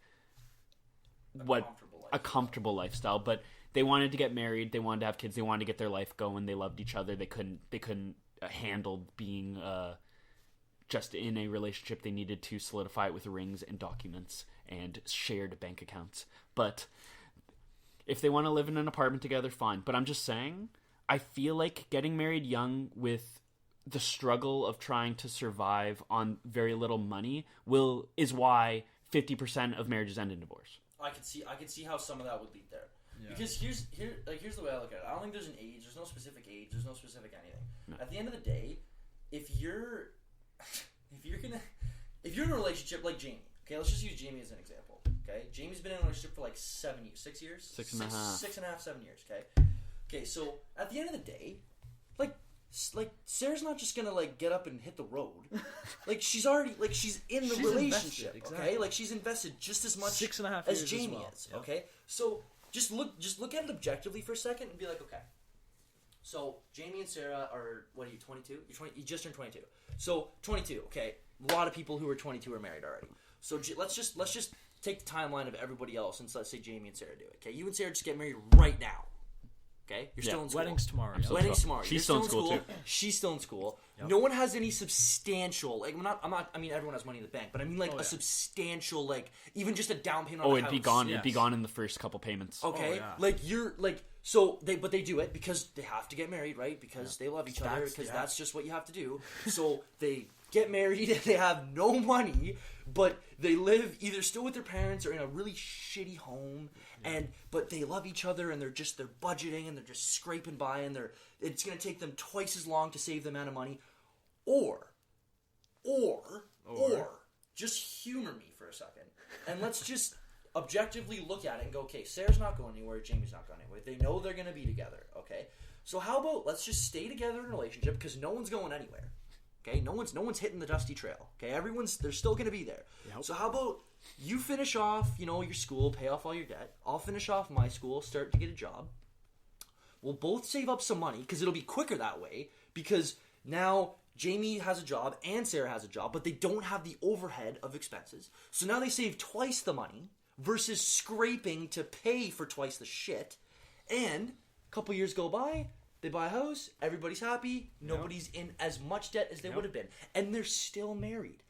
B: a comfortable lifestyle, but they wanted to get married, they wanted to have kids, they wanted to get their life going, they loved each other, they couldn't handle being just in a relationship. They needed to solidify it with rings and documents and shared bank accounts. But if they want to live in an apartment together, fine. But I'm just saying, I feel like getting married young with the struggle of trying to survive on very little money is why 50% of marriages end in divorce.
C: I can see how some of that would lead there. Yeah. Because here's the way I look at it. I don't think there's an age. There's no specific age. There's no specific anything. No. At the end of the day, if you're in a relationship like Jamie, okay, let's just use Jamie as an example. Okay, Jamie's been in a relationship for like 7 years, 6 years,
B: 6.5,
C: 7 years. Okay, so at the end of the day, like Sarah's not just gonna like get up and hit the road. Like she's already she's in the relationship.
A: Invested, exactly.
C: Okay, like she's invested just as much
A: 6.5
C: as
A: years
C: Jamie
A: as well.
C: is. Okay, so just look at it objectively for a second and be like, okay. So Jamie and Sarah are 22? You just turned 22. So 22. Okay, a lot of people who are 22 are married already. So let's just take the timeline of everybody else and let's say Jamie and Sarah do it. Okay, you and Sarah just get married right now. Okay, you're still in school.
A: Wedding's tomorrow.
C: Wedding's tomorrow.
B: She's still in school too.
C: She's still in school.
A: Yep.
D: No one has any substantial, like, I mean, everyone has money in the bank, but I mean, like,
A: Oh,
D: a
A: yeah.
D: substantial, like, even just a down payment
B: Oh,
D: on a
B: it'd
D: house.
B: be gone.
A: Yes.
B: It'd be gone in the first couple payments.
D: Okay,
A: Oh, yeah.
D: like, you're, like, so, but they do it because they have to get married, right? Because they love each other,
A: That's-
D: because
A: yeah.
D: that's just what you have to do. So, they get married and they have no money, but they live either still with their parents or in a really shitty home, but they love each other and they're budgeting and they're just scraping by and it's going to take them twice as long to save the amount of money, or just humor me for a second and let's just objectively look at it and go, okay, Sarah's not going anywhere, Jamie's not going anywhere. They know they're going to be together, okay? So how about let's just stay together in a relationship because no one's going anywhere. Okay, no one's hitting the dusty trail. Okay, they're still going to be there.
A: Yep.
D: So how about you finish off, your school, pay off all your debt. I'll finish off my school, start to get a job. We'll both save up some money because it'll be quicker that way because now Jamie has a job and Sarah has a job, but they don't have the overhead of expenses. So now they save twice the money versus scraping to pay for twice the shit. And a couple years go by, they buy a house, everybody's happy, nobody's in as much debt as they would have been. And they're still married.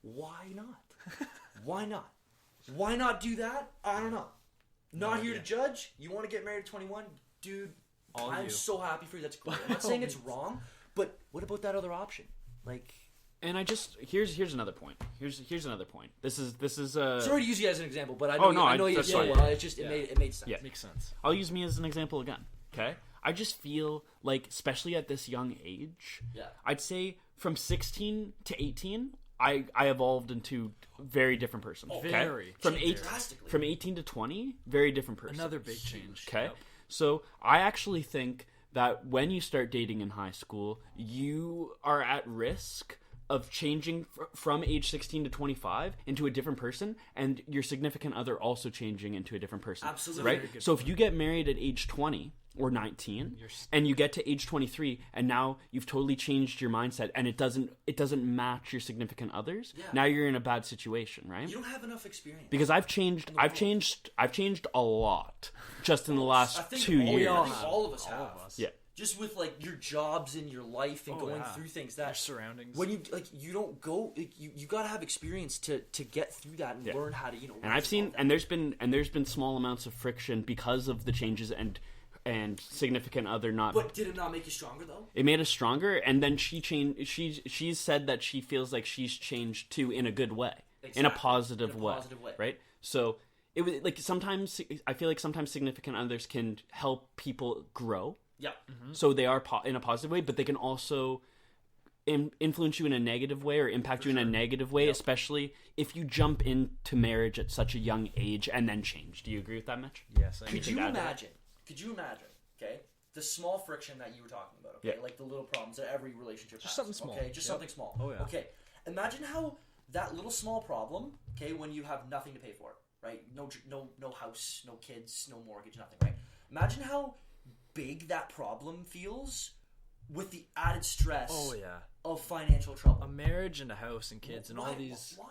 D: Why not? Why not? Why not do that? I don't know. Not here to judge. You want to get married at 21? Dude, I'm so happy for you. That's great. I'm not saying it's wrong, but what about that other option? Like...
B: And I just here's another point. Here's another point. This is
D: Sorry to use you as an example, but I know you
B: that's
D: so
B: fine.
D: well. It made sense.
B: Yeah.
A: Makes sense.
B: I'll use me as an example again. Okay, I just feel like, especially at this young age, I'd say from 16 to 18, I evolved into very different person.
D: Oh,
B: okay?
A: very.
D: Drastically.
B: From 18 to 20, very different person.
A: Another big change.
B: Okay,
A: Yep.
B: so I actually think that when you start dating in high school, you are at risk of changing from age 16 to 25 into a different person, and your significant other also changing into a different person.
D: Absolutely.
B: Right? So if you get married at age 20 or 19 and you get to age 23 and now you've totally changed your mindset and it doesn't match your significant others, now you're in a bad situation, right?
D: You don't have enough experience.
B: Because I've changed a lot just in the last 2 years.
D: I think all of us have.
B: Yeah.
D: Just with like your jobs and your life and going through things that
A: Your surroundings.
D: when you don't go, you got to have experience to get through that and learn how to
B: And I've seen there's been small amounts of friction because of the changes and significant other not.
D: But did it not make you stronger though?
B: It made us stronger, and then she changed. She's said that she feels like she's changed too in a good way, in a positive way, right? So it was like sometimes I feel like sometimes significant others can help people grow.
D: Yeah.
B: So they are in a positive way, but they can also influence you in a negative way or impact you in a negative way, especially if you jump into marriage at such a young age and then change. Do you agree with that, Mitch?
A: Yes.
D: Could you imagine? Okay, the small friction that you were talking about. Okay, like the little problems that every relationship has.
A: something small.
D: Okay, just something small.
A: Oh, yeah.
D: Okay, imagine how that little small problem. Okay, when you have nothing to pay for, right? No house, no kids, no mortgage, nothing. Right? Imagine how big that problem feels with the added stress. Of financial trouble.
A: A marriage and a house and kids and all these.
D: Why?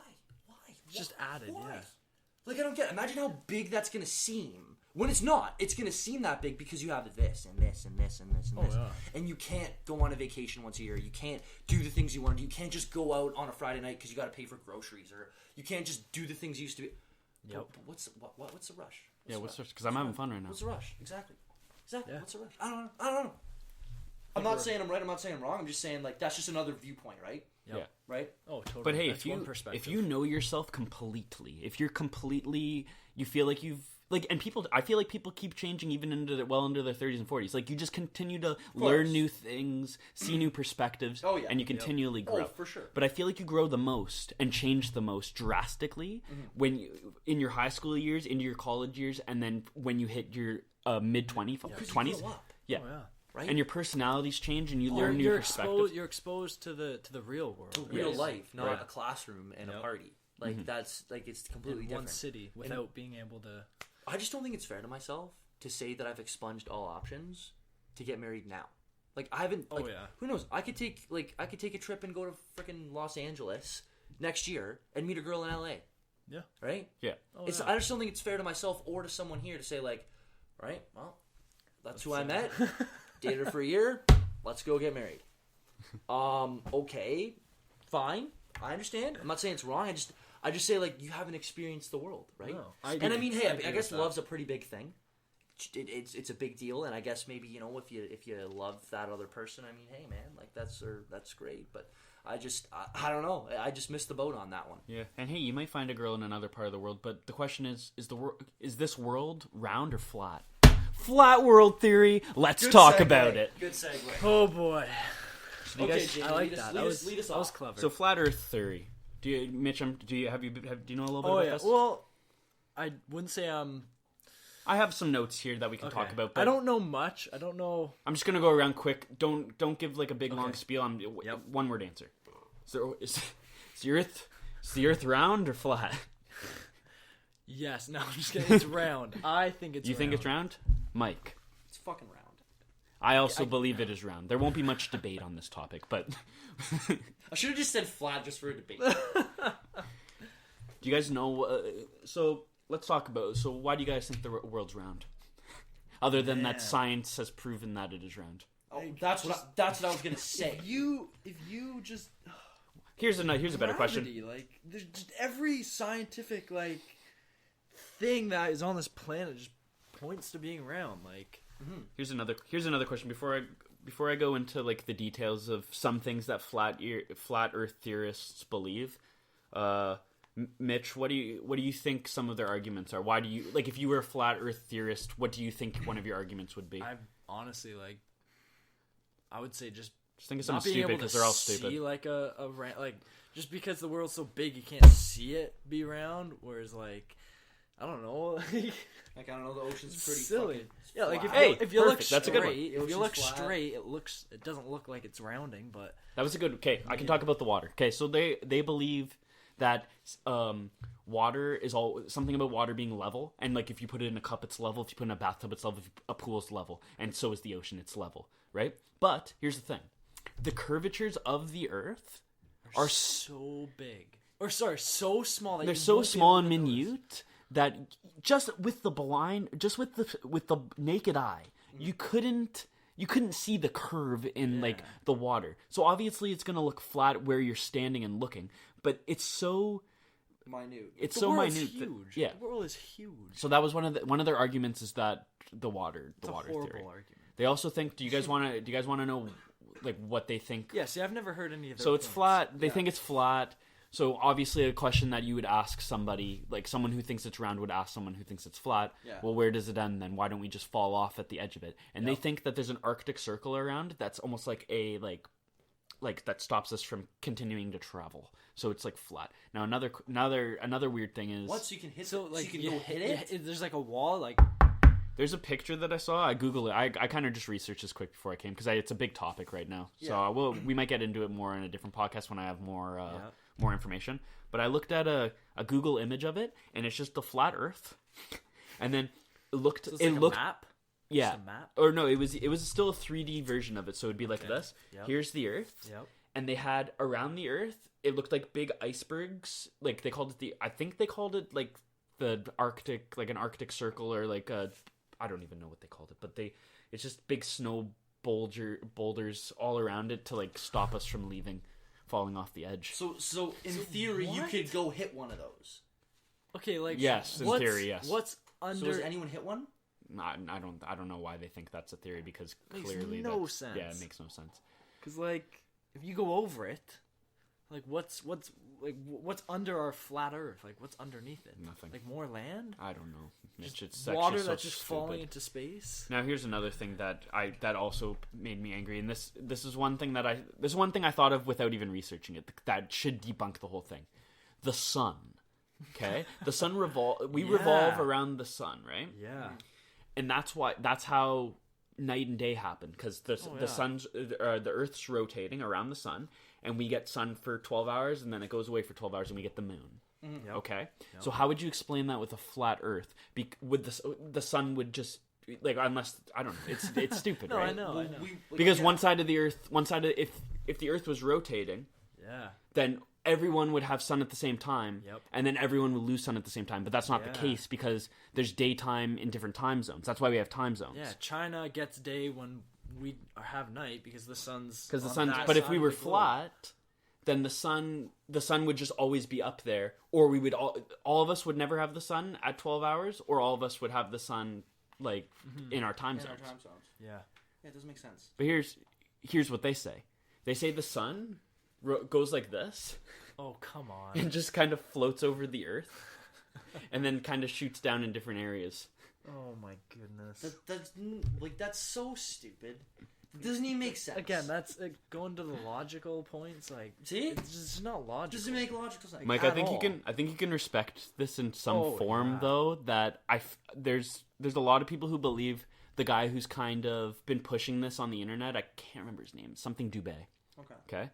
A: Just added, yeah.
D: Like I don't get it. Imagine how big that's gonna seem. When it's not, it's gonna seem that big because you have this and this and this and this and this, and you can't go on a vacation once a year. You can't do the things you want to do. You can't just go out on a Friday night because you got to pay for groceries, or you can't just do the things you used to. But what's the rush?
B: What's the rush? Because I'm having fun right now.
D: What's the rush? Exactly.
A: Yeah.
D: What's the rush? I don't know. I'm not saying I'm right. I'm not saying I'm wrong. I'm just saying like that's just another viewpoint, right?
B: Yeah.
D: Right.
A: Oh, totally.
B: But hey,
A: That's one perspective.
B: if you know yourself completely, if you're completely, you feel like you've like, and people, I feel like people keep changing even into into their 30s and 40s. Like you just continue to learn new things, see new perspectives, and you continually grow.
D: Oh, for sure.
B: But I feel like you grow the most and change the most drastically when you in your high school years, into your college years, and then when you hit your mid 20s. Yeah.
D: Oh, right?
B: And your personalities change, and you learn new perspectives.
A: You're exposed to the real world,
D: to real life, not a classroom and a party. Like that's like it's completely
A: in
D: different.
A: one city without being able to.
D: I just don't think it's fair to myself to say that I've expunged all options to get married now. Like I haven't. Like, who knows? I could take a trip and go to freaking Los Angeles next year and meet a girl in LA.
A: Yeah.
D: Right.
B: Yeah.
D: I just don't think it's fair to myself or to someone here to say like, right, well, that's who I met. Dated her for a year. Let's go get married. Okay, fine, I understand. I'm not saying it's wrong. I just say, like, you haven't experienced the world, right?
A: No,
D: I mean, hey, I guess love's a pretty big thing. It's a big deal, and I guess maybe, you know, if you love that other person, I mean, hey, man, like, that's great. But I don't know. I just missed the boat on that one.
B: Yeah, and hey, you might find a girl in another part of the world, but the question is this world round or flat? Flat world theory. Let's talk about it.
D: Good segue.
A: Oh boy.
D: Okay, Jamie,
A: I like
D: lead us-
A: that.
D: lead
A: That
D: us- lead us
A: was
D: off.
A: clever.
B: So flat Earth theory. Do you, Mitch? Do you know a little bit
A: oh
B: about
A: yeah.
B: this?
A: Well, I wouldn't say
B: I have some notes here that we can talk about. But
A: I don't know much. I don't know.
B: I'm just gonna go around quick. Don't give like a big long
A: Okay.
B: spiel.
A: Yep.
B: One word answer. So is the Earth round or flat?
A: Yes. No, I'm just kidding. It's round. I think it's.
B: You think it's round, Mike?
D: It's fucking round.
B: I also believe it is round. There won't be much debate on this topic, but
D: I should have just said flat just for a debate.
B: do you guys know? So let's talk about. So why do you guys think the world's round? Other than that, science has proven that it is round.
D: Oh, that's what I was gonna say.
A: If you just
B: Here's a better question.
A: gravity, like there's just every scientific like thing that is on this planet just points to being round. Like
B: Here's another question before I go into like the details of some things that flat Earth theorists believe. Mitch, what do you think some of their arguments are? Why do you like if you were a flat Earth theorist? What do you think one of your arguments would be?
A: I honestly like, I would say just
B: Just think of
A: not
B: something
A: being
B: stupid
A: able to
B: because they're all
A: see
B: stupid.
A: like like just because the world's so big you can't see it be round. Whereas like I don't know.
D: Like, I don't know, the ocean's pretty
A: Silly.
D: fucking
A: Yeah, like
D: flat.
A: if you look
B: perfect. That's a good one.
A: straight, if
D: Ocean's
A: you look
D: flat.
A: straight, it doesn't look like it's rounding, but
B: That was a good. Okay, I can talk about the water. Okay, so they believe that water is something about water being level, and like if you put it in a cup, it's level. If you put it in a bathtub, it's level. If a pool is level, and so is the ocean. It's level, right? But here's the thing: the curvatures of the Earth are
A: so big. Or sorry, so small. That
B: they're
A: you
B: so
A: won't be
B: small
A: able
B: and
A: to notice.
B: minute that just with the naked eye, you couldn't see the curve in like the water. So obviously it's going to look flat where you're standing and looking, but it's so
D: minute.
B: it's
A: The
B: so
A: world's
B: minute.
A: huge.
B: Yeah.
A: The world is huge.
B: So that was one of their arguments is that the water
A: It's a
B: theory.
A: horrible argument.
B: They also think. Do you guys want to know like what they think?
A: Yeah, see, I've never heard any of their
B: So it's
A: points.
B: flat. They think it's flat. So obviously a question that you would ask somebody, like someone who thinks it's round would ask someone who thinks it's flat.
D: Yeah.
B: Well, where does it end then? Why don't we just fall off at the edge of it? And they think that there's an Arctic Circle around that's almost like a like that stops us from continuing to travel. So it's like flat. Now another weird thing is
D: What? So you can hit?
A: So like
D: so you can go hit it?
A: There's like a wall. Like
B: there's a picture that I saw. I Googled it. I kind of just researched this quick before I came because it's a big topic right now.
D: Yeah.
B: So we might get into it more in a different podcast when I have more information. But I looked at a Google image of it, and it's just a flat Earth. And then it looked.
A: so it's
B: it
A: like
B: looked.
A: a map.
B: Yeah.
A: Just a map.
B: Or no, it was still a 3D version of it. So it'd be like
A: Okay.
B: this.
A: Yep.
B: Here's the Earth.
A: Yep.
B: And they had around the Earth. It looked like big icebergs. Like they called it I think they called it like the Arctic, like an Arctic Circle, or like a. I don't even know what they called it, but it's just big snow boulders all around it to like stop us from falling off the edge.
D: So in theory, you
A: what?
D: could go hit one of those.
A: Okay, like
B: Yes, in
A: what's-
B: theory, yes.
A: What's
D: So
A: under?
D: has anyone hit one?
B: I don't know why they think that's a theory because
A: Makes
B: clearly
A: no
B: that's-
A: sense.
B: Yeah, it makes no sense.
A: Because like if you go over it, like what's under our flat Earth? Like what's underneath it?
B: Nothing.
A: Like more land?
B: I don't know, Mitch. It's
A: Water
B: actually so
A: that's just falling
B: stupid.
A: into space?
B: Now here's another thing that also made me angry, and this is one thing I thought of without even researching it that should debunk the whole thing. The sun, okay? The sun we revolve around the sun, right?
A: Yeah.
B: And that's how night and day happen because the sun's the Earth's rotating around the sun, and we get sun for 12 hours, and then it goes away for 12 hours, and we get the moon.
A: Yep.
B: Okay, so how would you explain that with a flat Earth? With the sun would just like unless I don't know, it's stupid,
A: No,
B: right?
A: I know.
B: Because one side of if the Earth was rotating,
A: Yeah.
B: then everyone would have sun at the same time,
A: Yep.
B: and then everyone would lose sun at the same time. But that's not the
A: Yeah.
B: case because there's daytime in different time zones. That's why we have time zones.
A: Yeah. China gets day when we have night because the sun's
B: Because the
A: on
B: sun's.
A: that
B: But if
A: side
B: we
A: of
B: were
A: the globe.
B: flat, then the sun would just always be up there, or we would all of us would never have the sun at 12 hours, or all of us would have the sun like in our time
D: In
B: zones.
D: our time zones.
A: Yeah.
D: Yeah, it doesn't make sense.
B: But here's what they say. They say the sun goes like this
A: Oh, come on.
B: and just kind of floats over the earth, and then kind of shoots down in different areas.
A: Oh my goodness.
D: That's so stupid. It doesn't even make sense.
A: Again, that's going to the logical points. Like,
D: See?
A: it's just not logical.
D: Doesn't make logical sense.
B: Mike,
A: at
B: I think
A: all.
B: you can respect this in some
A: Oh,
B: form,
A: yeah.
B: though. That there's a lot of people who believe the guy who's kind of been pushing this on the internet. I can't remember his name. Something Dubé. Okay.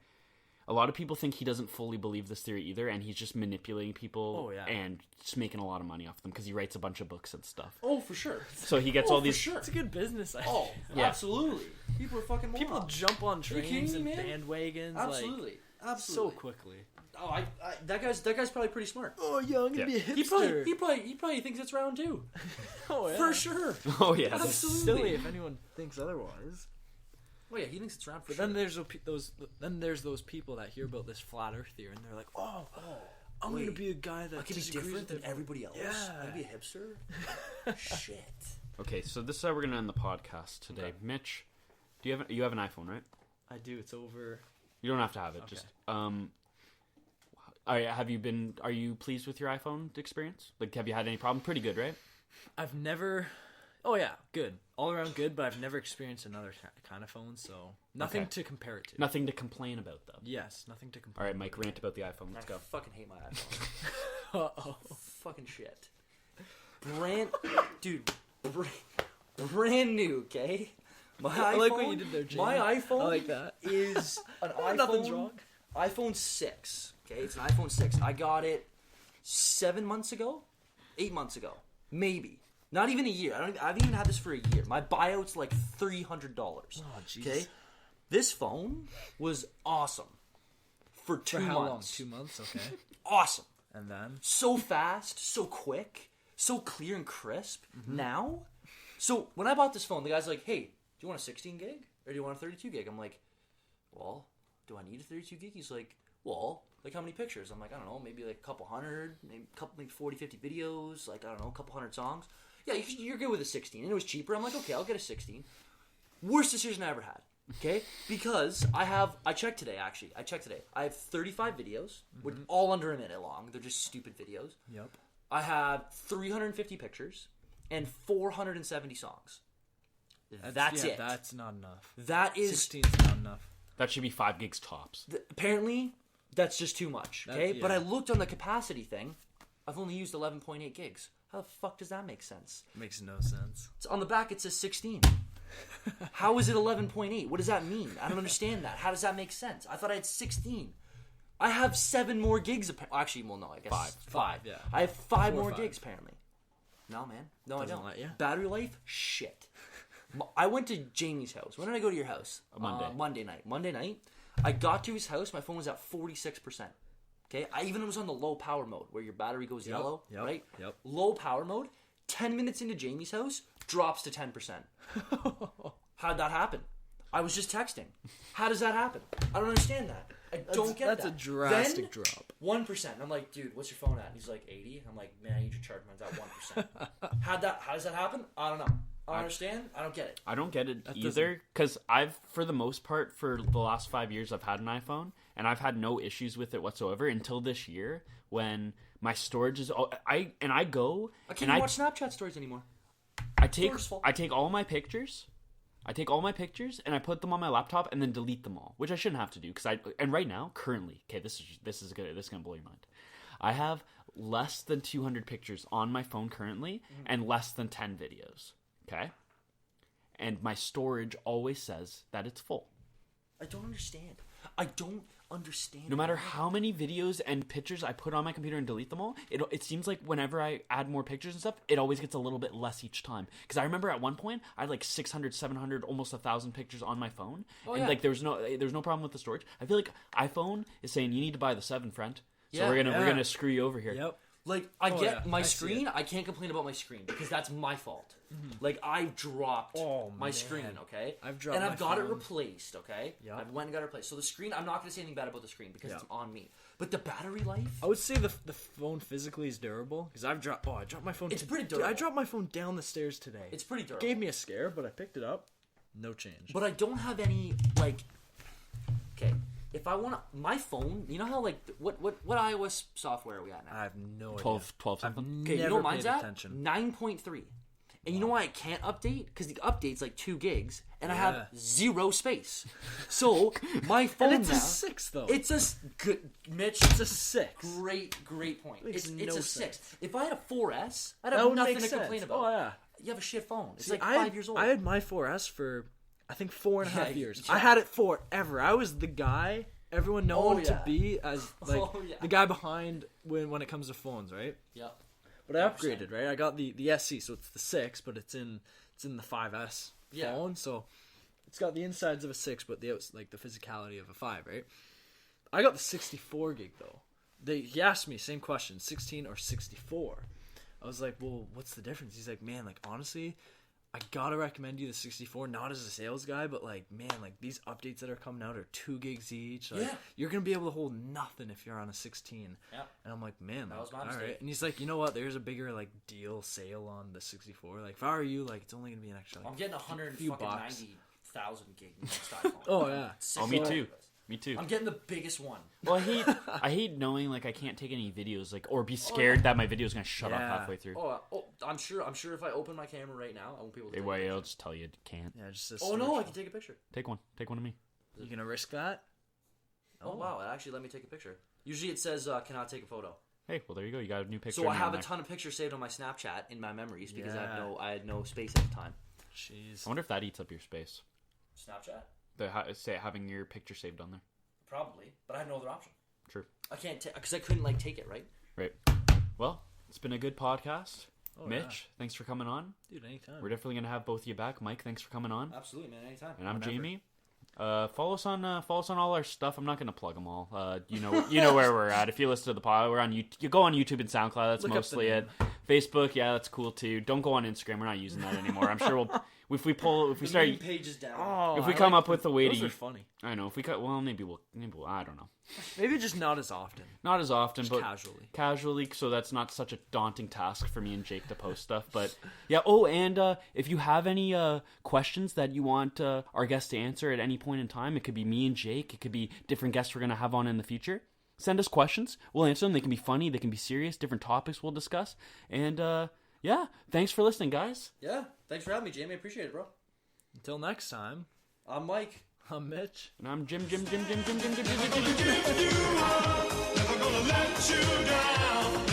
B: A lot of people think he doesn't fully believe this theory either, and he's just manipulating people
A: Oh, yeah.
B: and just making a lot of money off them because he writes a bunch of books and stuff.
D: Oh, for sure.
B: So he gets all
D: For
B: these.
D: sure.
A: It's a good business idea.
D: Oh,
B: Yeah.
D: absolutely. People are fucking morons.
A: People jump on
D: you kidding
A: trains
D: me,
A: and
D: man?
A: bandwagons
D: Absolutely.
A: like
D: Absolutely.
A: so quickly.
D: Oh, I that guy's probably pretty smart.
A: Oh yeah, I'm gonna be a hipster.
D: He probably thinks it's round two.
A: Oh yeah,
D: For sure.
B: Oh yeah,
A: It's
D: Absolutely.
A: silly if anyone thinks otherwise.
D: Oh yeah, he thinks it's round for
A: But
D: sure.
A: then there's those people that hear about this flat Earth theory and they're like, oh, I'm gonna
D: wait.
A: be a guy that
D: I could be
A: disagrees
D: different than
A: with everyone.
D: everybody else.
A: Yeah.
D: I could be a hipster. Shit.
B: Okay, so this is how we're gonna end the podcast today.
D: Okay.
B: Mitch, you have an iPhone, right?
A: I do. It's over.
B: You don't have to have it.
A: Okay.
B: Just are you pleased with your iPhone experience? Like, have you had any problem? Pretty good, right?
A: I've never. Oh yeah, good. All around good, but I've never experienced another kind of phone, so nothing
B: Okay.
A: to compare it to.
B: Nothing to complain about, though.
A: Yes, nothing to compare.
B: All right, Mike, rant about the iPhone. Let's
D: I
B: go.
D: fucking hate my iPhone.
A: Uh-oh.
D: Fucking shit. Brand new, okay? My
A: I
D: iPhone,
A: like what you did there, Jamie.
D: My iPhone
A: I like that.
D: is an iPhone.
A: Nothing's wrong.
D: iPhone 6. Okay, it's an iPhone 6. I got it 7 months ago, 8 months ago, maybe. Not even a year. I haven't even had this for a year. My buyout's like $300.
A: Oh jeez.
D: Okay, this phone was awesome for 2
A: For
D: months.
A: how long? 2 months. Okay.
D: Awesome.
A: And then.
D: So fast, so quick, so clear and crisp. Now, so when I bought this phone, the guy's like, "Hey, do you want a 16 gig or do you want a 32 gig?" I'm like, "Well, do I need a 32 gig?" He's like, "Well, like how many pictures?" I'm like, "I don't know, maybe like a couple hundred, maybe 40, 50 videos, like I don't know, a couple hundred songs." Yeah, you're good with a 16, and it was cheaper. I'm like, "Okay, I'll get a 16." Worst decision I ever had. Okay, because I checked today. Actually, I checked today. I have 35 videos, with all under a minute long. They're just stupid videos.
A: Yep.
D: I have 350 pictures and 470 songs. That's it.
A: That's not enough.
D: That is
A: 16's not enough.
B: That should be 5 gigs tops.
D: apparently that's just too much. Okay,
A: That's-
D: but
A: yeah.
D: I looked on the capacity thing. I've only used 11.8 gigs. How the fuck does that make sense?
A: Makes no sense.
D: It's on the back it says 16. How is it 11.8? What does that mean? I don't understand that. How does that make sense? I thought I had 16. I have 7 more gigs. Actually, well, no, I guess 5.
A: Yeah.
D: I have 5
A: 4 or
D: more
A: 5.
D: gigs apparently. No, man. No,
A: Doesn't
D: I don't.
A: let you?
D: Battery life, shit. I went to Jamie's house. When did I go to your house?
B: Monday.
D: Monday night. Monday night. I got to his house. My phone was at 46%. Okay. I even was on the low power mode where your battery goes yellow.
A: yep,
D: Right.
A: yep.
D: Low power mode. 10 minutes into Jamie's house, drops to 10%. How'd that happen? I was just texting. How does that happen? I don't understand that. I don't get
A: That's
D: that.
A: a drastic
D: Then,
A: drop.
D: 1%. I'm like, dude, what's your phone at? And he's like, 80. I'm like, man, I need your charge. Mine's at 1%. How does that happen? I don't know. I don't understand. I don't get it.
B: I don't get it
A: That
B: either because I've, for the most part, for the last 5 years, I've had an iPhone and I've had no issues with it whatsoever until this year when my storage is. I go
D: I can't
B: and
D: even watch Snapchat stories anymore.
B: I take
D: Storage's full.
B: I take all my pictures. I take all my pictures and I put them on my laptop and then delete them all, which I shouldn't have to do and right now, currently, okay, this is gonna blow your mind. I have less than 200 pictures on my phone currently and less than 10 videos. Okay? And my storage always says that it's full.
D: I don't understand. I don't understand.
B: No matter how many videos and pictures I put on my computer and delete them all, it seems like whenever I add more pictures and stuff, it always gets a little bit less each time. Because I remember at one point, I had like 600, 700, almost 1,000 pictures on my phone. And
D: yeah.
B: like there was no problem with the storage. I feel like iPhone is saying, you need to buy the 7, friend. So
D: Yeah,
B: we're
A: yeah.
B: gonna screw you over here.
A: Yep.
D: Like, I get my
A: I see
D: screen. I can't complain about my screen because that's my fault.
A: Mm-hmm.
D: Like, I've dropped my
A: man.
D: screen, okay?
A: I've dropped
D: and
A: my
D: I've got it
A: phone.
D: replaced, okay?
A: Yeah.
D: I've went and got it replaced. So the screen, I'm not going to say anything bad about the screen because
A: Yeah.
D: it's on me. But the battery life,
A: I would say the phone physically is durable because I dropped my phone.
D: It's pretty
A: Dude,
D: durable.
A: I dropped my phone down the stairs today.
D: it's pretty durable.
A: Gave me a scare, but I picked it up. No change.
D: But I don't have any, like, okay, if I want to, my phone, you know how, like, what iOS software are we at now?
A: I have no
B: 12
A: idea.
B: something.
D: Okay, you know
A: Never
D: what mine's
A: paid
D: at?
A: attention.
D: 9.3. And you know why I can't update? Because the update's like 2 gigs, and I
A: Yeah.
D: have 0 space. So, my phone
A: And it's
D: now...
A: a 6 though.
D: It's a... Good, Mitch,
A: It's a 6.
D: great point.
A: Makes
D: It's
A: no
D: a
A: sense.
D: 6. If I had a 4S, I'd
A: That
D: have
A: would
D: nothing
A: make
D: to
A: sense.
D: complain about.
A: Oh yeah.
D: You have a shit phone. It's
A: See,
D: like
A: I
D: 5
A: had,
D: years old.
A: I had my 4S for, I think 4.5
D: Yeah,
A: years.
D: yeah.
A: I had it forever. I was the guy everyone known
D: yeah.
A: to be as like
D: Oh, yeah.
A: the guy behind when it comes to phones, right?
D: Yeah.
A: But I upgraded, right? I got the SE, so it's the 6, but it's in the 5S
D: Yeah.
A: phone, so it's got the insides of a 6, but the like the physicality of a 5, right? I got the 64 gig though. He asked me same question, 16 or 64. I was like, well, what's the difference? He's like, man, like honestly, I gotta recommend you the 64, not as a sales guy, but like, man, like these updates that are coming out are 2 gigs each. Like,
D: Yeah.
A: you're gonna be able to hold nothing if you're on a 16.
D: Yeah.
A: And I'm like, man,
D: That
A: like,
D: was my
A: all
D: mistake.
A: right. And he's like, you know what? There's a bigger like deal sale on the 64. Like, if I were you, like, it's only gonna be an extra. Like,
D: I'm getting
A: few bucks.
D: 190,000 gig next iPhone.
A: Oh yeah.
B: Oh, me too. Me too.
D: I'm getting the biggest one.
B: Well, I hate knowing like I can't take any videos, like, or be scared that my video is gonna shut off
A: Yeah.
B: halfway through.
D: I'm sure if I open my camera right now, I won't be able to
B: Hey,
D: take a
B: wait,
D: picture.
B: I'll just tell you, can't.
A: Yeah, just
D: Oh no, I can take a picture.
B: Take one of me.
A: You gonna risk that?
D: Oh wow, it actually let me take a picture. Usually it says cannot take a photo.
B: Hey, well there you go. You got a new picture.
D: So I
B: in
D: have
B: there.
D: a ton of pictures saved on my Snapchat in my memories because
A: Yeah.
D: I had no space at the time.
A: Jeez.
B: I wonder if that eats up your space.
D: Snapchat?
B: Say having your picture saved on there.
D: Probably, but I have no other option.
B: True.
D: I can't because I couldn't like take it, right?
B: Right. Well, it's been a good podcast.
A: Oh,
B: Mitch, thanks for coming on.
A: Dude, anytime.
B: We're definitely gonna have both of you back. Mike, thanks for coming on.
D: Absolutely, man. Anytime.
B: And I'm
A: Whenever.
B: Jamie. Follow us on all our stuff. I'm not gonna plug them all. You know where we're at. If you listen to the pod, we're on YouTube. You go on YouTube and SoundCloud. That's
A: Look up
B: mostly
A: the
B: it. Facebook, yeah, that's cool too. Don't go on Instagram. We're not using that anymore. I'm sure if we start,
D: meme page is down.
A: Oh,
B: if we
A: I
B: come
A: like
B: up with a way
A: those
B: to,
A: are funny.
B: I know if we cut. Well, maybe we'll. I don't know.
A: Maybe just not as often.
B: Not as often,
A: Just
B: but
A: casually.
B: so that's not such a daunting task for me and Jake to post stuff. But yeah. Oh, and if you have any questions that you want our guests to answer at any point in time, it could be me and Jake. It could be different guests we're gonna have on in the future. Send us questions. We'll answer them. They can be funny. They can be serious. Different topics we'll discuss. And yeah, thanks for listening, guys.
D: Yeah. Thanks for having me, Jamie. I appreciate it, bro.
A: Until next time,
D: I'm Mike.
A: I'm Mitch.
B: And I'm Jim.
E: Never gonna let you down.